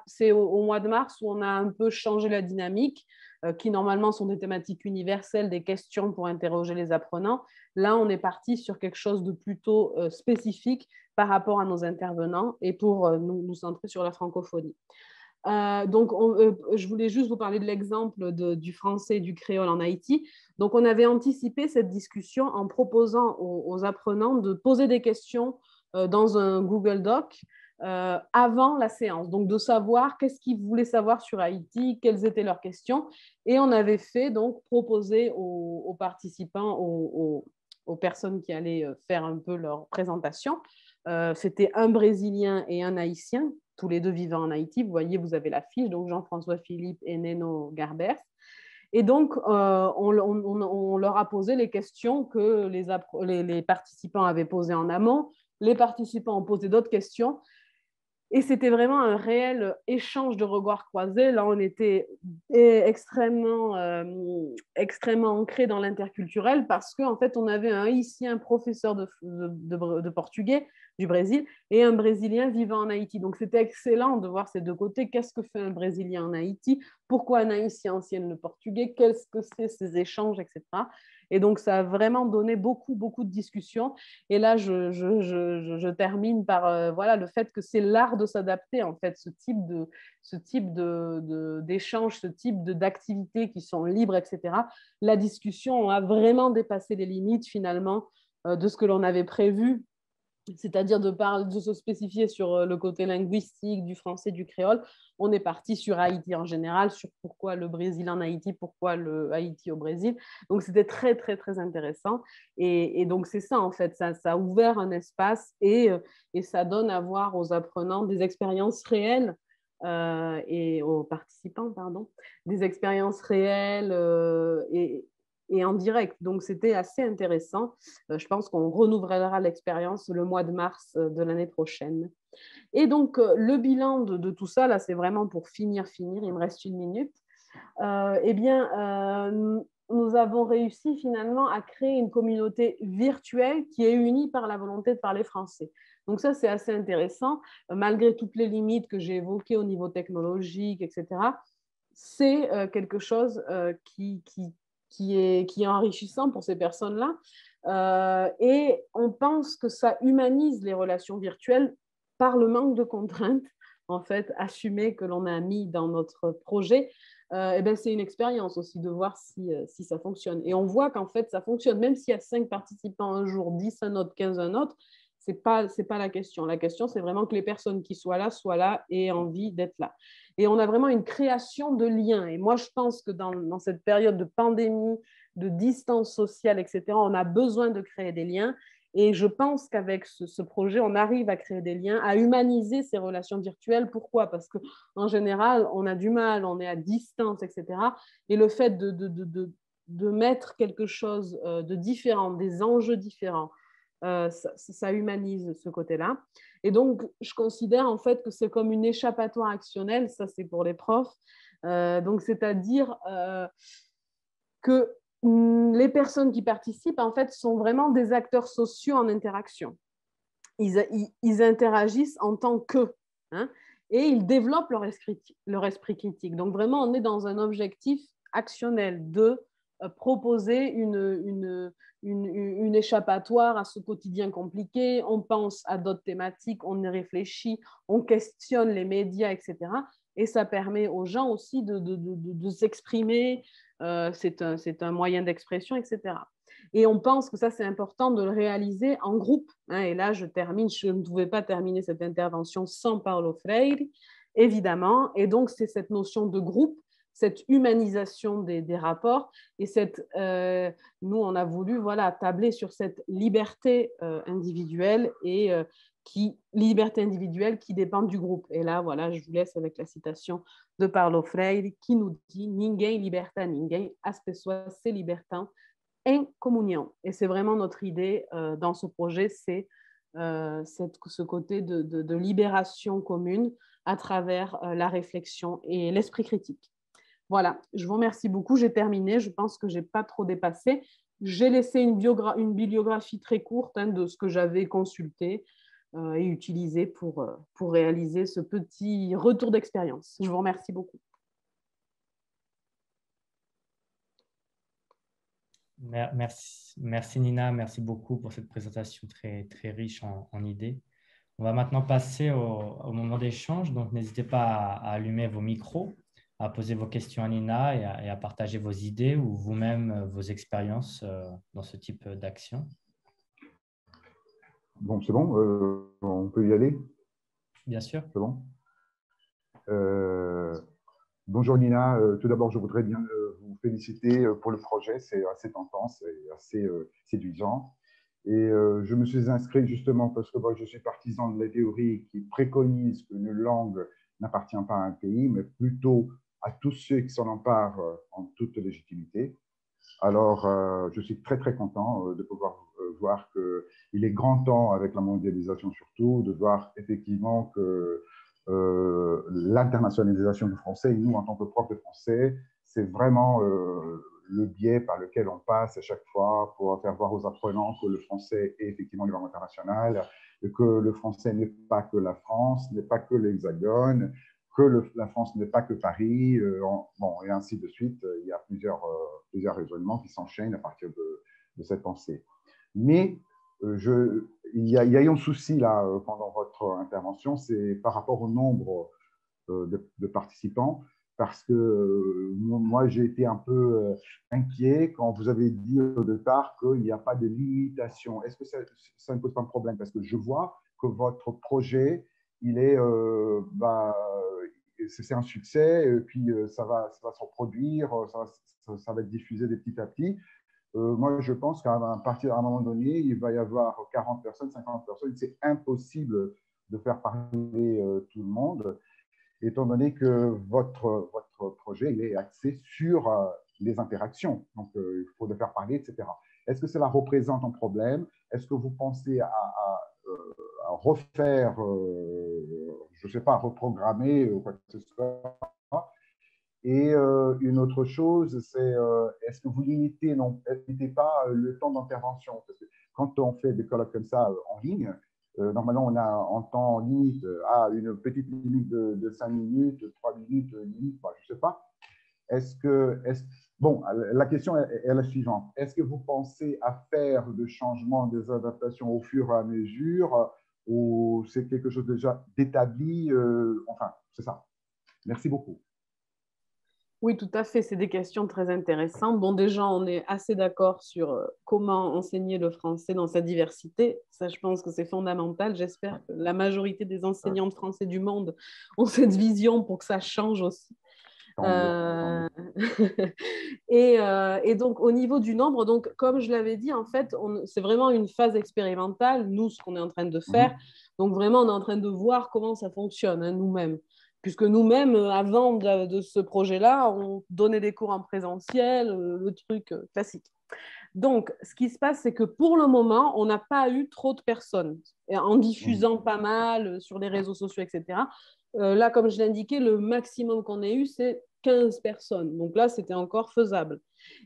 c'est au mois de mars où on a un peu changé la dynamique, qui normalement sont des thématiques universelles, des questions pour interroger les apprenants. Là, on est parti sur quelque chose de plutôt spécifique par rapport à nos intervenants et pour nous centrer sur la francophonie. Donc, je voulais juste vous parler de l'exemple du français et du créole en Haïti. Donc, on avait anticipé cette discussion en proposant aux apprenants de poser des questions dans un Google Doc avant la séance. Donc, de savoir qu'est-ce qu'ils voulaient savoir sur Haïti, quelles étaient leurs questions. Et on avait fait, donc, proposer aux participants, aux personnes qui allaient faire un peu leur présentation. C'était un Brésilien et un Haïtien, tous les deux vivant en Haïti. Vous voyez, vous avez la fiche, donc Jean-François Philippe et Neno Garbers. Et donc, on leur a posé les questions que les participants avaient posées en amont. Les participants ont posé d'autres questions. Et c'était vraiment un réel échange de regards croisés. Là, on était extrêmement ancré dans l'interculturel parce qu'en fait, on avait ici un professeur de portugais du Brésil et un Brésilien vivant en Haïti. Donc, c'était excellent de voir ces deux côtés. Qu'est-ce que fait un Brésilien en Haïti? Pourquoi un Haïtien enseigne le portugais? Qu'est-ce que c'est ces échanges, etc. Et donc, ça a vraiment donné beaucoup, beaucoup de discussions. Et là, je termine par voilà, le fait que c'est l'art de s'adapter, en fait, ce type d'échange, ce type d'activités qui sont libres, etc. La discussion a vraiment dépassé les limites, finalement, de ce que l'on avait prévu, c'est-à-dire de se spécifier sur le côté linguistique du français, du créole. On est parti sur Haïti en général, sur pourquoi le Brésil en Haïti, pourquoi le Haïti au Brésil. Donc, c'était très, très, très intéressant. Et donc, c'est ça, en fait. Ça a ouvert un espace et ça donne à voir aux apprenants des expériences réelles et aux participants, pardon, des expériences réelles et en direct. Donc, c'était assez intéressant. Je pense qu'on renouvellera l'expérience le mois de mars de l'année prochaine. Et donc, le bilan de tout ça, là, c'est vraiment pour finir, il me reste 1 minute. Eh bien, nous avons réussi finalement à créer une communauté virtuelle qui est unie par la volonté de parler français. Donc ça, c'est assez intéressant. Malgré toutes les limites que j'ai évoquées au niveau technologique, etc., c'est quelque chose qui est enrichissant pour ces personnes-là. Et on pense que ça humanise les relations virtuelles par le manque de contraintes, en fait, assumées que l'on a mis dans notre projet. Eh ben, c'est une expérience aussi de voir si ça fonctionne. Et on voit qu'en fait, ça fonctionne. Même s'il y a 5 participants un jour, 10 un autre, 15 un autre, c'est pas la question. La question, c'est vraiment que les personnes qui soient là et aient envie d'être là. Et on a vraiment une création de liens. Et moi, je pense que dans cette période de pandémie, de distance sociale, etc., on a besoin de créer des liens. Et je pense qu'avec ce projet, on arrive à créer des liens, à humaniser ces relations virtuelles. Pourquoi? Parce qu'en général, on a du mal, on est à distance, etc. Et le fait de mettre quelque chose de différent, des enjeux différents, ça humanise ce côté-là. Et donc, je considère en fait que c'est comme une échappatoire actionnelle, ça c'est pour les profs. Donc, c'est-à-dire que les personnes qui participent, en fait, sont vraiment des acteurs sociaux en interaction. Ils interagissent en tant que, hein, et ils développent leur esprit critique. Donc, vraiment, on est dans un objectif actionnel de proposer une échappatoire à ce quotidien compliqué. On pense à d'autres thématiques, on y réfléchit, on questionne les médias, etc. Et ça permet aux gens aussi de s'exprimer. C'est un moyen d'expression, etc. Et on pense que ça, c'est important de le réaliser en groupe. Et là, je termine. Je ne pouvais pas terminer cette intervention sans Paulo Freire, évidemment. Et donc, c'est cette notion de groupe, cette humanisation des rapports. Et nous, on a voulu tabler sur cette liberté individuelle liberté individuelle qui dépend du groupe. Et là, voilà, je vous laisse avec la citation de Paulo Freire qui nous dit « Ninguém liberta ninguém, as pessoas se libertam en communion ». Et c'est vraiment notre idée dans ce projet, c'est ce côté de libération commune à travers la réflexion et l'esprit critique. Voilà, je vous remercie beaucoup. J'ai terminé. Je pense que je n'ai pas trop dépassé. J'ai laissé une bibliographie très courte de ce que j'avais consulté et utilisé pour réaliser ce petit retour d'expérience. Je vous remercie beaucoup. Merci Nina, merci beaucoup pour cette présentation très, très riche en idées. On va maintenant passer au moment d'échange, donc n'hésitez pas à allumer vos micros, à poser vos questions à Nina et à partager vos idées ou vous-même vos expériences dans ce type d'action. Bon, c'est bon, on peut y aller? Bien sûr. C'est bon. Bonjour Nina, tout d'abord je voudrais bien vous féliciter pour le projet, c'est assez tentant, c'est assez séduisant. Et je me suis inscrit justement parce que moi, je suis partisan de la théorie qui préconise qu'une langue n'appartient pas à un pays, mais plutôt à tous ceux qui s'en emparent en toute légitimité. Alors, je suis très, très content de pouvoir voir qu'il est grand temps, avec la mondialisation surtout, de voir effectivement que l'internationalisation du français, et nous, en tant que profs de français, c'est vraiment le biais par lequel on passe à chaque fois pour faire voir aux apprenants que le français est effectivement une langue internationale, et que le français n'est pas que la France, n'est pas que l'Hexagone, que la France n'est pas que Paris, bon, et ainsi de suite. Il y a plusieurs raisonnements qui s'enchaînent à partir de cette pensée. Mais il y a eu un souci là pendant votre intervention, c'est par rapport au nombre de participants, parce que moi j'ai été un peu inquiet quand vous avez dit au départ qu'il n'y a pas de limitation. Est-ce que ça ne pose pas de problème? Parce que je vois que votre projet, il est, c'est un succès, et puis ça va se reproduire, ça va être diffusé de petit à petit. Moi, je pense qu'à partir d'un moment donné, il va y avoir 40 personnes, 50 personnes. C'est impossible de faire parler tout le monde, étant donné que votre projet il est axé sur les interactions. Donc, il faut le faire parler, etc. Est-ce que cela représente un problème? Est-ce que vous pensez à refaire, je ne sais pas, reprogrammer ou quoi que ce soit? Et une autre chose, c'est est-ce que vous limitez pas le temps d'intervention? Parce que quand on fait des colloques comme ça en ligne, normalement, on a en temps limite une petite limite de 5 minutes, 3 minutes, limite, je ne sais pas. Bon, la question est la suivante. Est-ce que vous pensez à faire des changements, des adaptations au fur et à mesure, ou c'est quelque chose déjà d'établi? Enfin, c'est ça. Merci beaucoup. Oui, tout à fait. C'est des questions très intéressantes. Bon, déjà, on est assez d'accord sur comment enseigner le français dans sa diversité. Ça, je pense que c'est fondamental. J'espère que la majorité des enseignants de français du monde ont cette vision pour que ça change aussi. Et donc, au niveau du nombre, donc, comme je l'avais dit, en fait, c'est vraiment une phase expérimentale, nous, ce qu'on est en train de faire. Donc, vraiment, on est en train de voir comment ça fonctionne, hein, nous-mêmes. Puisque nous-mêmes, avant de ce projet-là, on donnait des cours en présentiel, le truc classique. Donc, ce qui se passe, c'est que pour le moment, on n'a pas eu trop de personnes. Et en diffusant pas mal sur les réseaux sociaux, etc. Là, comme je l'indiquais, le maximum qu'on ait eu, c'est 15 personnes. Donc là, c'était encore faisable.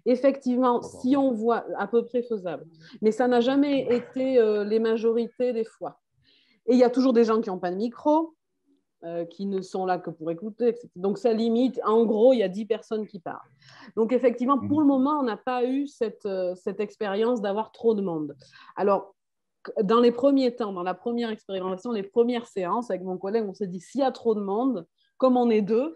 Effectivement, si on voit à peu près faisable. Mais ça n'a jamais été les majorités des fois. Et il y a toujours des gens qui n'ont pas de micro, qui ne sont là que pour écouter, etc. Donc ça limite, en gros, il y a 10 personnes qui parlent. Donc effectivement, pour le moment, on n'a pas eu cette expérience d'avoir trop de monde. Alors, dans les premiers temps, dans la première expérimentation, les premières séances, avec mon collègue, on s'est dit, s'il y a trop de monde, comme on est deux,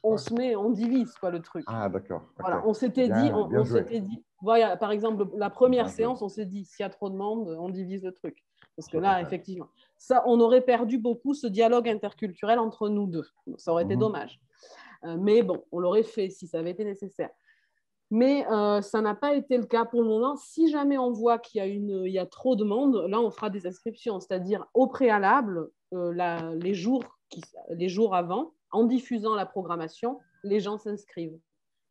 on divise quoi, le truc. Ah, d'accord. Voilà, on s'était dit, voilà, par exemple, la première séance, on s'est dit, s'il y a trop de monde, on divise le truc. Parce que là, effectivement, ça, on aurait perdu beaucoup ce dialogue interculturel entre nous deux. Ça aurait été dommage. Mais bon, on l'aurait fait si ça avait été nécessaire. Mais ça n'a pas été le cas pour le moment. Si jamais on voit qu'il y a trop de monde, là, on fera des inscriptions, c'est-à-dire au préalable, les jours avant, en diffusant la programmation, les gens s'inscrivent.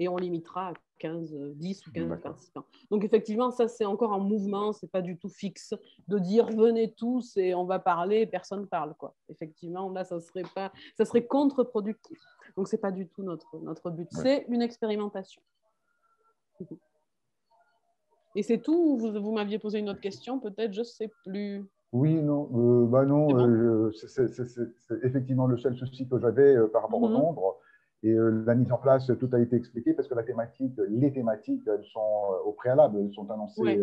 Et on limitera à 10 ou 15 participants. Donc, effectivement, ça, c'est encore en mouvement. Ce n'est pas du tout fixe de dire venez tous et on va parler et personne ne parle, quoi. Effectivement, là, ça serait contre-productif. Donc, ce n'est pas du tout notre but. Ouais. C'est une expérimentation. Et c'est tout? Vous m'aviez posé une autre question, peut-être, je ne sais plus. Oui, non, non, c'est effectivement le seul souci que j'avais par rapport au nombre. Et la mise en place, tout a été expliqué parce que les thématiques, elles sont au préalable, elles sont annoncées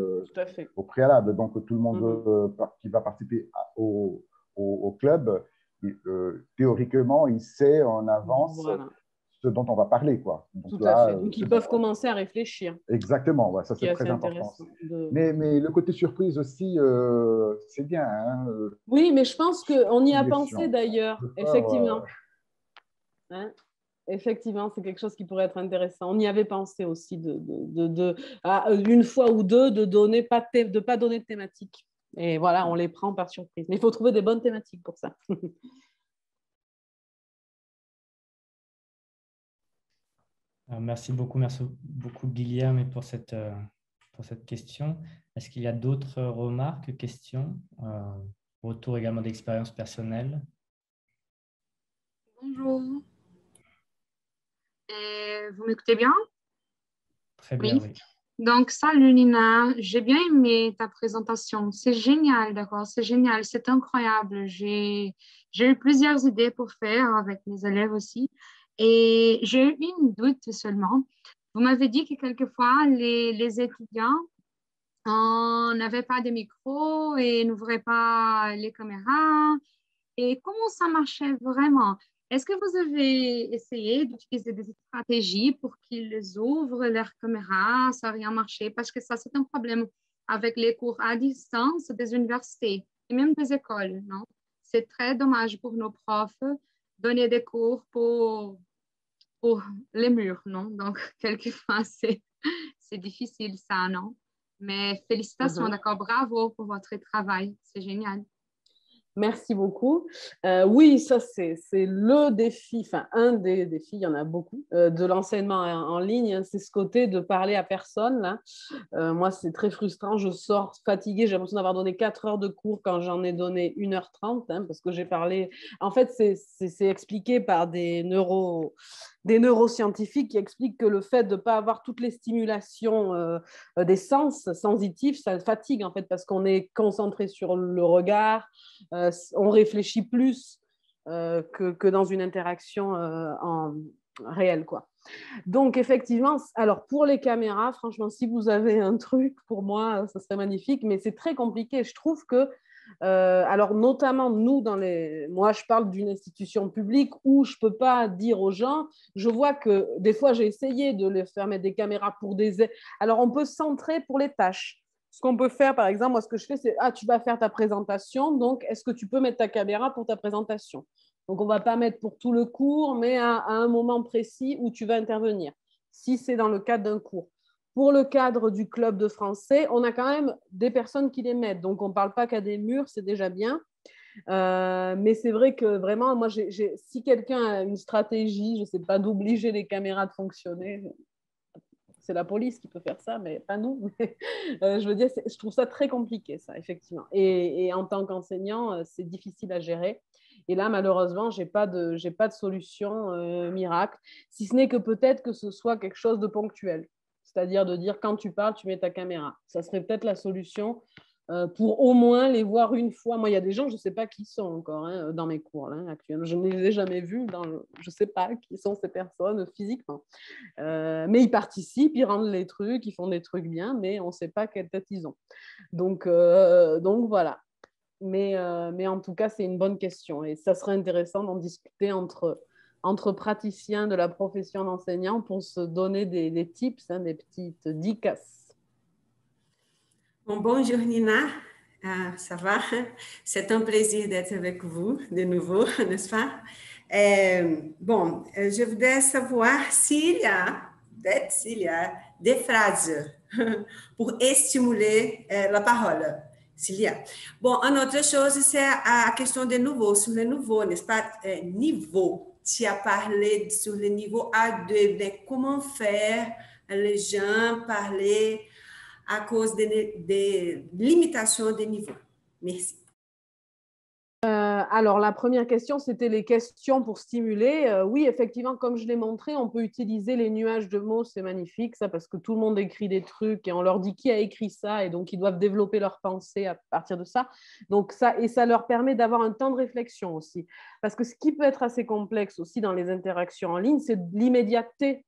au préalable. Donc, tout le monde qui va participer au club, théoriquement, il sait en avance ce dont on va parler, quoi. Donc, tout à fait. Donc, ils peuvent commencer à réfléchir. Exactement, ouais, ça c'est très important. Mais le côté surprise aussi, c'est bien. Hein, oui, mais je pense qu'on y a pensé d'ailleurs, effectivement. Hein? effectivement, c'est quelque chose qui pourrait être intéressant. On y avait pensé aussi une fois ou deux de pas donner de thématique. Et voilà, on les prend par surprise. Mais il faut trouver des bonnes thématiques pour ça. Merci beaucoup Guilherme pour cette question. Est-ce qu'il y a d'autres remarques, questions, retour également d'expérience personnelle? Bonjour. Vous m'écoutez bien? Très bien, oui. Donc, salut Nina, j'ai bien aimé ta présentation. C'est génial, d'accord? C'est génial, c'est incroyable. J'ai eu plusieurs idées pour faire avec mes élèves aussi. Et j'ai eu une doute seulement. Vous m'avez dit que quelquefois, les étudiants n'avaient pas de micro et n'ouvraient pas les caméras. Et comment ça marchait vraiment? Est-ce que vous avez essayé d'utiliser des stratégies pour qu'ils ouvrent leur caméra? Ça n'a rien marché parce que ça, c'est un problème avec les cours à distance des universités et même des écoles, non? C'est très dommage pour nos profs donner des cours pour les murs, non? Donc, quelquefois, c'est difficile ça, non? Mais félicitations, d'accord? Bravo pour votre travail. C'est génial. Merci beaucoup. Oui, ça, c'est le défi, enfin, un des défis, il y en a beaucoup, de l'enseignement en ligne, c'est ce côté de parler à personne, là. Moi, c'est très frustrant. Je sors fatiguée. J'ai l'impression d'avoir donné 4 heures de cours quand j'en ai donné 1h30, parce que j'ai parlé. En fait, c'est expliqué par des neuroscientifiques qui expliquent que le fait de ne pas avoir toutes les stimulations des sens sensitifs, ça fatigue, en fait, parce qu'on est concentré sur le regard, on réfléchit plus que dans une interaction en réelle, quoi. Donc, effectivement, alors pour les caméras, franchement, si vous avez un truc, pour moi, ça serait magnifique, mais c'est très compliqué. Je trouve que, alors notamment nous, moi, je parle d'une institution publique où je ne peux pas dire aux gens, je vois que des fois, j'ai essayé de les faire mettre des caméras pour des... Alors, on peut centrer pour les tâches. Ce qu'on peut faire, par exemple, moi, ce que je fais, c'est, tu vas faire ta présentation, donc est-ce que tu peux mettre ta caméra pour ta présentation? Donc, on ne va pas mettre pour tout le cours, mais à un moment précis où tu vas intervenir, si c'est dans le cadre d'un cours. Pour le cadre du club de français, on a quand même des personnes qui les mettent. Donc, on ne parle pas qu'à des murs, c'est déjà bien. Mais c'est vrai que vraiment, moi, si quelqu'un a une stratégie, je ne sais pas, d'obliger les caméras de fonctionner, c'est la police qui peut faire ça, mais pas nous. Je veux dire, je trouve ça très compliqué, ça, effectivement. Et en tant qu'enseignant, c'est difficile à gérer. Et là, malheureusement, je n'ai pas de solution miracle, si ce n'est que peut-être que ce soit quelque chose de ponctuel. C'est-à-dire de dire, quand tu parles, tu mets ta caméra. Ça serait peut-être la solution pour au moins les voir une fois. Moi, il y a des gens, je ne sais pas qui sont encore dans mes cours là, actuellement. Je ne les ai jamais vus. Je ne sais pas qui sont ces personnes physiquement. Mais ils participent, ils rendent les trucs, ils font des trucs bien, mais on ne sait pas quelle tête ils ont. Donc voilà. Mais en tout cas, c'est une bonne question. Et ça serait intéressant d'en discuter entre praticiens de la profession d'enseignant pour se donner des tips, des petites dicas. Bon, bonjour Nina, ça va? C'est un plaisir d'être avec vous de nouveau, n'est-ce pas? Je voudrais savoir s'il y a des phrases pour estimuler la parole. S'il y a. Bon, une autre chose, c'est la question des nouveaux, sur les nouveaux, n'est-ce pas? Niveau. Tu as parlé sur le niveau A2, de comment faire les gens parler à cause des limitations des niveaux. Merci. Alors, la première question, c'était les questions pour stimuler. Oui, effectivement, comme je l'ai montré, on peut utiliser les nuages de mots, c'est magnifique, ça, parce que tout le monde écrit des trucs et on leur dit qui a écrit ça, et donc ils doivent développer leur pensée à partir de ça. Donc ça leur permet d'avoir un temps de réflexion aussi. Parce que ce qui peut être assez complexe aussi dans les interactions en ligne, c'est l'immédiateté.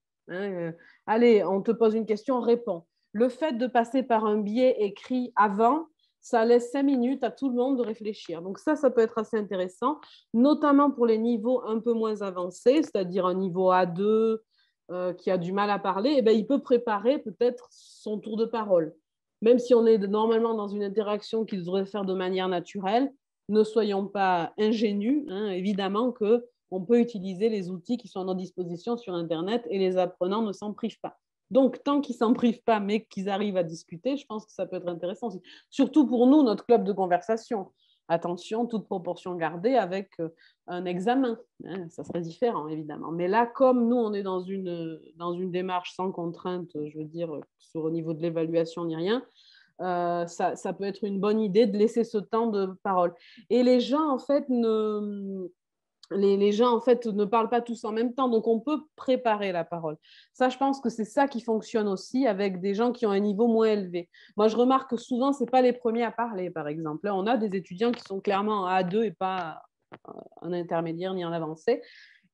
Allez, on te pose une question, réponds. Le fait de passer par un biais écrit avant, ça laisse 5 minutes à tout le monde de réfléchir. Donc ça peut être assez intéressant, notamment pour les niveaux un peu moins avancés, c'est-à-dire un niveau A2 qui a du mal à parler, et bien, il peut préparer peut-être son tour de parole. Même si on est normalement dans une interaction qu'il devrait faire de manière naturelle, ne soyons pas ingénus, évidemment que on peut utiliser les outils qui sont à notre disposition sur Internet et les apprenants ne s'en privent pas. Donc, tant qu'ils ne s'en privent pas, mais qu'ils arrivent à discuter, je pense que ça peut être intéressant aussi. Surtout pour nous, notre club de conversation. Attention, toute proportion gardée avec un examen. Hein, ça serait différent, évidemment. Mais là, comme nous, on est dans une démarche sans contrainte, je veux dire, sur au niveau de l'évaluation ni rien, ça peut être une bonne idée de laisser ce temps de parole. Et les gens, en fait, les gens, en fait, ne parlent pas tous en même temps, donc on peut préparer la parole. Ça, je pense que c'est ça qui fonctionne aussi avec des gens qui ont un niveau moins élevé. Moi, je remarque que souvent, ce n'est pas les premiers à parler, par exemple. Là, on a des étudiants qui sont clairement en A2 et pas en intermédiaire ni en avancé.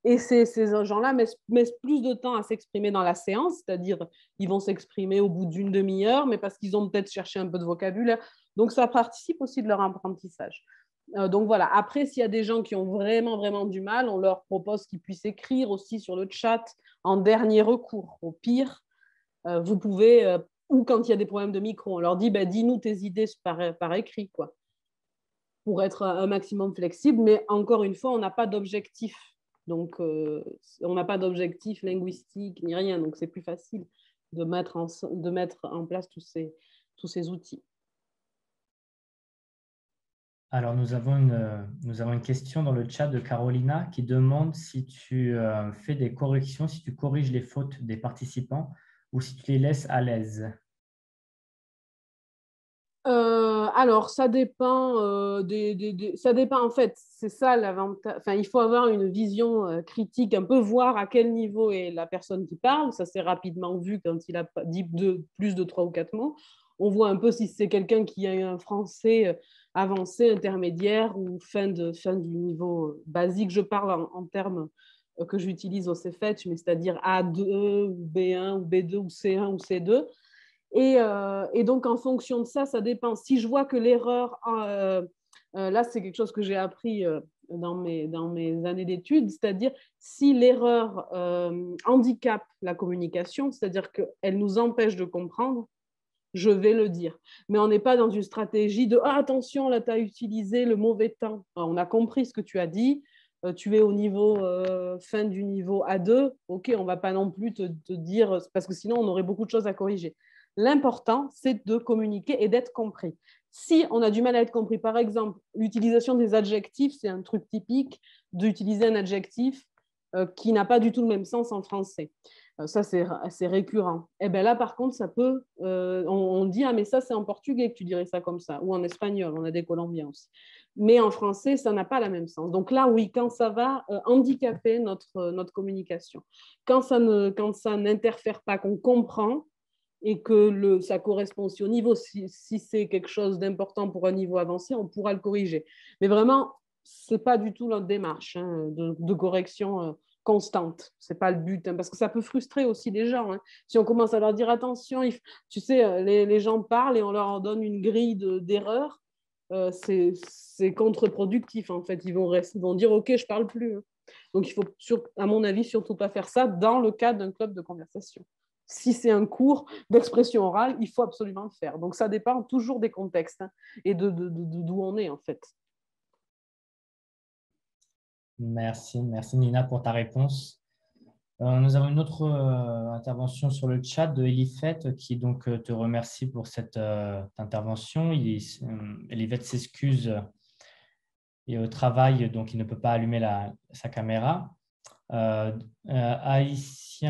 Et ces gens-là mettent plus de temps à s'exprimer dans la séance, c'est-à-dire ils vont s'exprimer au bout d'une demi-heure, mais parce qu'ils ont peut-être cherché un peu de vocabulaire. Donc, ça participe aussi de leur apprentissage. Donc voilà, après, s'il y a des gens qui ont vraiment, vraiment du mal, on leur propose qu'ils puissent écrire aussi sur le chat en dernier recours. Au pire, vous pouvez, ou quand il y a des problèmes de micro, on leur dit, dis-nous tes idées par écrit, quoi, pour être un maximum flexible. Mais encore une fois, on n'a pas d'objectif. Donc, on n'a pas d'objectif linguistique ni rien. Donc, c'est plus facile de mettre en place tous ces outils. Alors, nous avons une question dans le chat de Carolina qui demande si tu fais des corrections, si tu corriges les fautes des participants ou si tu les laisses à l'aise. Alors, ça dépend, ça dépend en fait, c'est ça l'avantage. Enfin, il faut avoir une vision critique, un peu voir à quel niveau est la personne qui parle. Ça s'est rapidement vu quand il a dit plus de 3 ou 4 mots. On voit un peu si c'est quelqu'un qui a eu un français avancé, intermédiaire ou fin du niveau basique. Je parle en termes que j'utilise au CFET, mais c'est-à-dire A2 ou B1 ou B2 ou C1 ou C2. Et donc, en fonction de ça, ça dépend. Si je vois que l'erreur, là, c'est quelque chose que j'ai appris dans mes années d'études, c'est-à-dire si l'erreur handicape la communication, c'est-à-dire qu'elle nous empêche de comprendre, je vais le dire. Mais on n'est pas dans une stratégie de « Ah, attention, là, tu as utilisé le mauvais temps. On a compris ce que tu as dit. Tu es au niveau fin du niveau A2. OK, on ne va pas non plus te dire… Parce que sinon, on aurait beaucoup de choses à corriger. » L'important, c'est de communiquer et d'être compris. Si on a du mal à être compris, par exemple, l'utilisation des adjectifs, c'est un truc typique d'utiliser un adjectif qui n'a pas du tout le même sens en français. Ça, c'est récurrent. Et bien là, par contre, ça peut… on dit « Ah, mais ça, c'est en portugais que tu dirais ça comme ça. » Ou en espagnol, on a des colombiens aussi. Mais en français, ça n'a pas le même sens. Donc là, oui, quand ça va handicaper notre communication, quand ça n'interfère pas, qu'on comprend et que ça correspond aussi au niveau, si c'est quelque chose d'important pour un niveau avancé, on pourra le corriger. Mais vraiment, ce n'est pas du tout notre démarche de correction constante. Ce n'est pas le but, parce que ça peut frustrer aussi les gens. Si on commence à leur dire attention, tu sais, les gens parlent et on leur en donne une grille d'erreurs, c'est contre-productif en fait. Ils vont dire ok, je ne parle plus. Donc il faut, à mon avis, surtout pas faire ça dans le cadre d'un club de conversation. Si c'est un cours d'expression orale, il faut absolument le faire. Donc ça dépend toujours des contextes et d'où on est en fait. Merci Nina pour ta réponse. Nous avons une autre intervention sur le chat de Elifet qui donc te remercie pour cette intervention. Elifet s'excuse et au travail, donc il ne peut pas allumer sa caméra. Haïtien,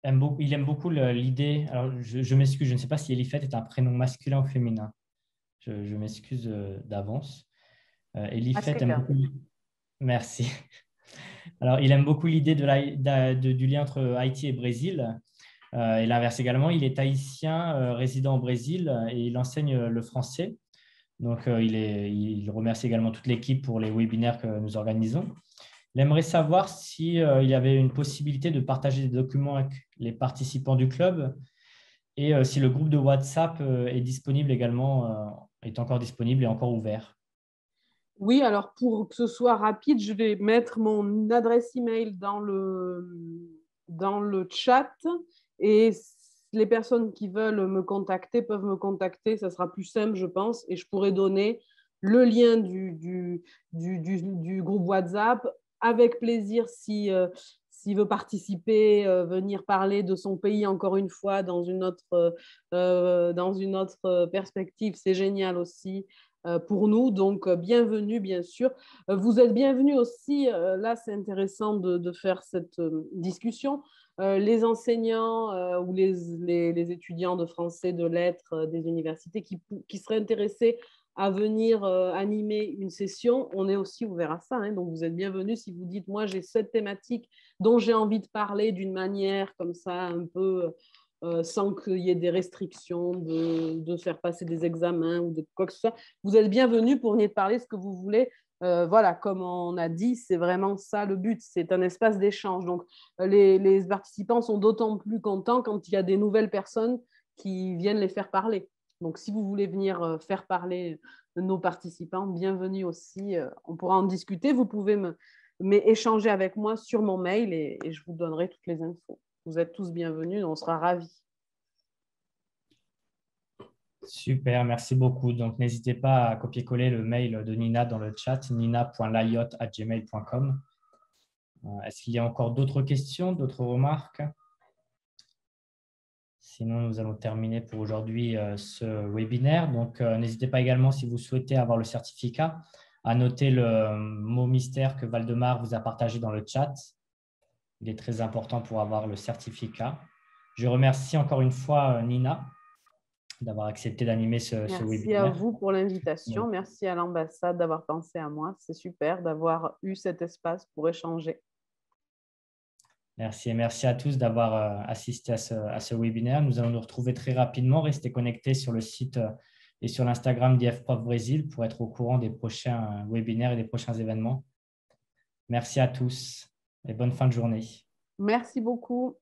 il aime beaucoup l'idée. Alors, je m'excuse, je ne sais pas si Elifet est un prénom masculin ou féminin. Je m'excuse d'avance. Elifet aime beaucoup… Merci. Alors, il aime beaucoup l'idée du lien entre Haïti et Brésil. Et l'inverse également, il est haïtien résident au Brésil et il enseigne le français. Donc, il remercie également toute l'équipe pour les webinaires que nous organisons. Il aimerait savoir s'il y avait une possibilité de partager des documents avec les participants du club et si le groupe de WhatsApp est disponible également, est encore disponible et encore ouvert. Oui, alors pour que ce soit rapide, je vais mettre mon adresse email dans le chat et les personnes qui veulent me contacter peuvent me contacter. Ça sera plus simple, je pense, et je pourrai donner le lien du groupe WhatsApp. Avec plaisir, s'il veut participer, venir parler de son pays encore une fois dans une autre perspective, c'est génial aussi pour nous. Donc, bienvenue, bien sûr. Vous êtes bienvenus aussi, là, c'est intéressant de faire cette discussion. Les enseignants ou les étudiants de français, de lettres, des universités qui seraient intéressés à venir animer une session, on est aussi ouvert à ça. Hein. Donc, vous êtes bienvenus si vous dites, moi, j'ai cette thématique dont j'ai envie de parler d'une manière comme ça, un peu sans qu'il y ait des restrictions de faire passer des examens ou de quoi que ce soit. Vous êtes bienvenus pour venir parler ce que vous voulez. Voilà, comme on a dit, c'est vraiment ça le but. C'est un espace d'échange. Donc, les participants sont d'autant plus contents quand il y a des nouvelles personnes qui viennent les faire parler. Donc, si vous voulez venir faire parler nos participants, bienvenue aussi. On pourra en discuter. Vous pouvez échanger avec moi sur mon mail et je vous donnerai toutes les infos. Vous êtes tous bienvenus. On sera ravis. Super, merci beaucoup. Donc, n'hésitez pas à copier-coller le mail de Nina dans le chat, nina.layotte@gmail.com. Est-ce qu'il y a encore d'autres questions, d'autres remarques? Sinon, nous allons terminer pour aujourd'hui ce webinaire. Donc, n'hésitez pas également, si vous souhaitez avoir le certificat, à noter le mot mystère que Valdemar vous a partagé dans le chat. Il est très important pour avoir le certificat. Je remercie encore une fois Nina d'avoir accepté d'animer ce webinaire. Merci à vous pour l'invitation. Merci à l'ambassade d'avoir pensé à moi. C'est super d'avoir eu cet espace pour échanger. Merci et merci à tous d'avoir assisté à ce webinaire. Nous allons nous retrouver très rapidement. Restez connectés sur le site et sur l'Instagram d'IFProf Brésil pour être au courant des prochains webinaires et des prochains événements. Merci à tous et bonne fin de journée. Merci beaucoup.